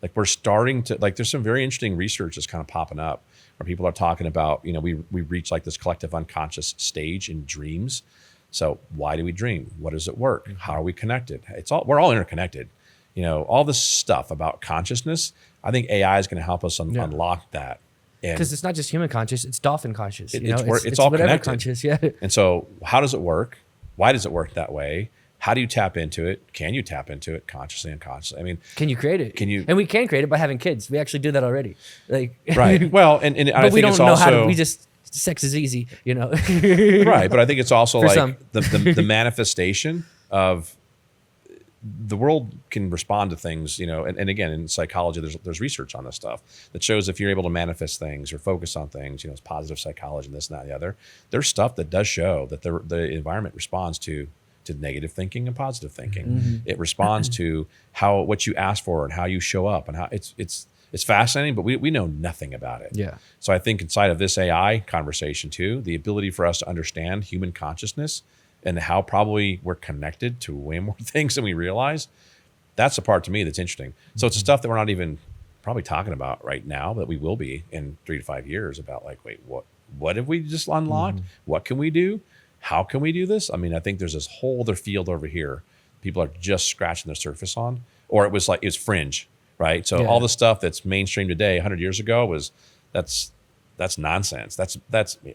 Like we're starting to, like there's some very interesting research that's kind of popping up where people are talking about, you know, we reach like this collective unconscious stage in dreams. So why do we dream? What does it work? How are we connected? We're all interconnected. You know, all this stuff about consciousness, I think AI is going to help us unlock that. Because it's not just human conscious, it's dolphin conscious. It's all whatever connected. Conscious, yeah. And so how does it work? Why does it work that way? How do you tap into it? Can you tap into it consciously, unconsciously? I mean, can you create it? And we can create it by having kids. We actually do that already. Like, right. Well, and but I think we don't it's know also, how to. We just sex is easy, you know. Right, but I think it's also For like some. the manifestation of the world can respond to things, you know. And again, in psychology, there's research on this stuff that shows if you're able to manifest things or focus on things, you know, it's positive psychology and this and that and the other. There's stuff that does show that the environment responds to negative thinking and positive thinking. It responds to what you ask for and how you show up and how it's fascinating, but we know nothing about it. Yeah. So I think inside of this AI conversation too, the ability for us to understand human consciousness and how probably we're connected to way more things than we realize, that's the part to me that's interesting. So it's the stuff that we're not even probably talking about right now, but we will be in 3 to 5 years about like, wait, what have we just unlocked? What can we do? How can we do this? I mean, I think there's this whole other field over here people are just scratching the surface on, or it was fringe, right? So all the stuff that's mainstream today, 100 years ago that's nonsense. That's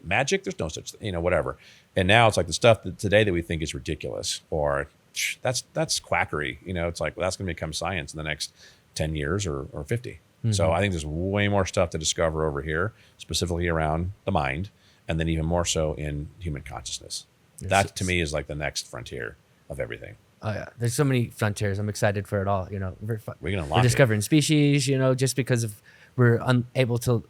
magic. There's no such, you know, whatever. And now it's like the stuff that today that we think is ridiculous or that's quackery. You know, it's like, well, that's going to become science in the next 10 years or 50. So I think there's way more stuff to discover over here, specifically around the mind. And then even more so in human consciousness. That to me is like the next frontier of everything. Oh yeah, there's so many frontiers. I'm excited for it all. You know, we're discovering species. You know, just because we're able to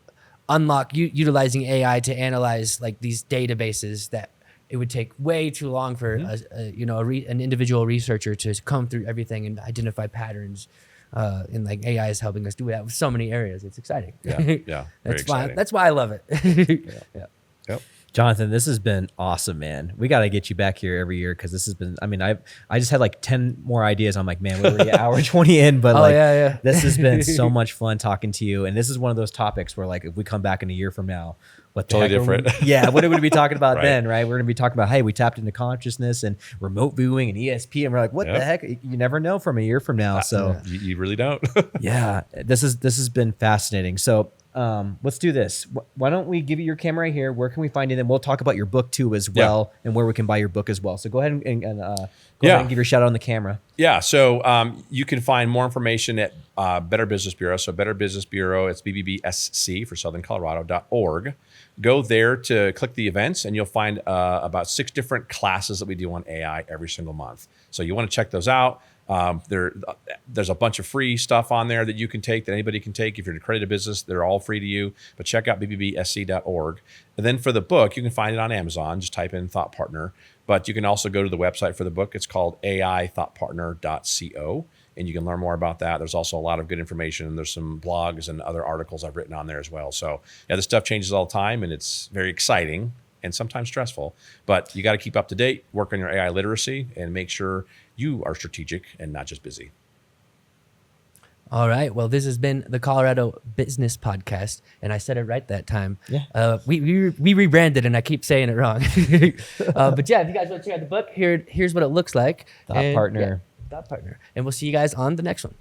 unlock utilizing AI to analyze like these databases that it would take way too long for an individual researcher to come through everything and identify patterns. And like AI is helping us do that with so many areas. It's exciting. Yeah. That's why I love it. Yep. Jonathan, this has been awesome, man. We got to get you back here every year because this has been, I mean, I just had like 10 more ideas. I'm like, man, we're already hour 20 in, but this has been so much fun talking to you. And this is one of those topics where like, if we come back in a year from now, what the totally heck different. What are we going to be talking about Right. then, right? We're going to be talking about, hey, we tapped into consciousness and remote viewing and ESP. And we're like, what the heck? You never know from a year from now. So you really don't. this has been fascinating. So let's do this. Why don't we give you your camera right here? Where can we find you? Then we'll talk about your book too as well, and where we can buy your book as well. So go ahead and go ahead and give your shout out on the camera. Yeah. So you can find more information at Better Business Bureau. So Better Business Bureau, it's BBBSC for Southern Colorado.org. Go there to click the events, and you'll find about 6 different classes that we do on AI every single month. So you want to check those out. There's a bunch of free stuff on there that you can take, that anybody can take. If you're an accredited business, they're all free to you, but check out bbbsc.org. And then for the book, you can find it on Amazon. Just type in Thought Partner, but you can also go to the website for the book. It's called aithoughtpartner.co, and you can learn more about that. There's also a lot of good information. There's some blogs and other articles I've written on there as well. So yeah, this stuff changes all the time, and it's very exciting and sometimes stressful, but you got to keep up to date, work on your AI literacy, and make sure you are strategic and not just busy. All right. Well, this has been the Colorado Business Podcast, and I said it right that time. Yeah. We rebranded, and I keep saying it wrong. But yeah, if you guys want to check out the book, here's what it looks like. Thought Partner. Thought Partner. And we'll see you guys on the next one.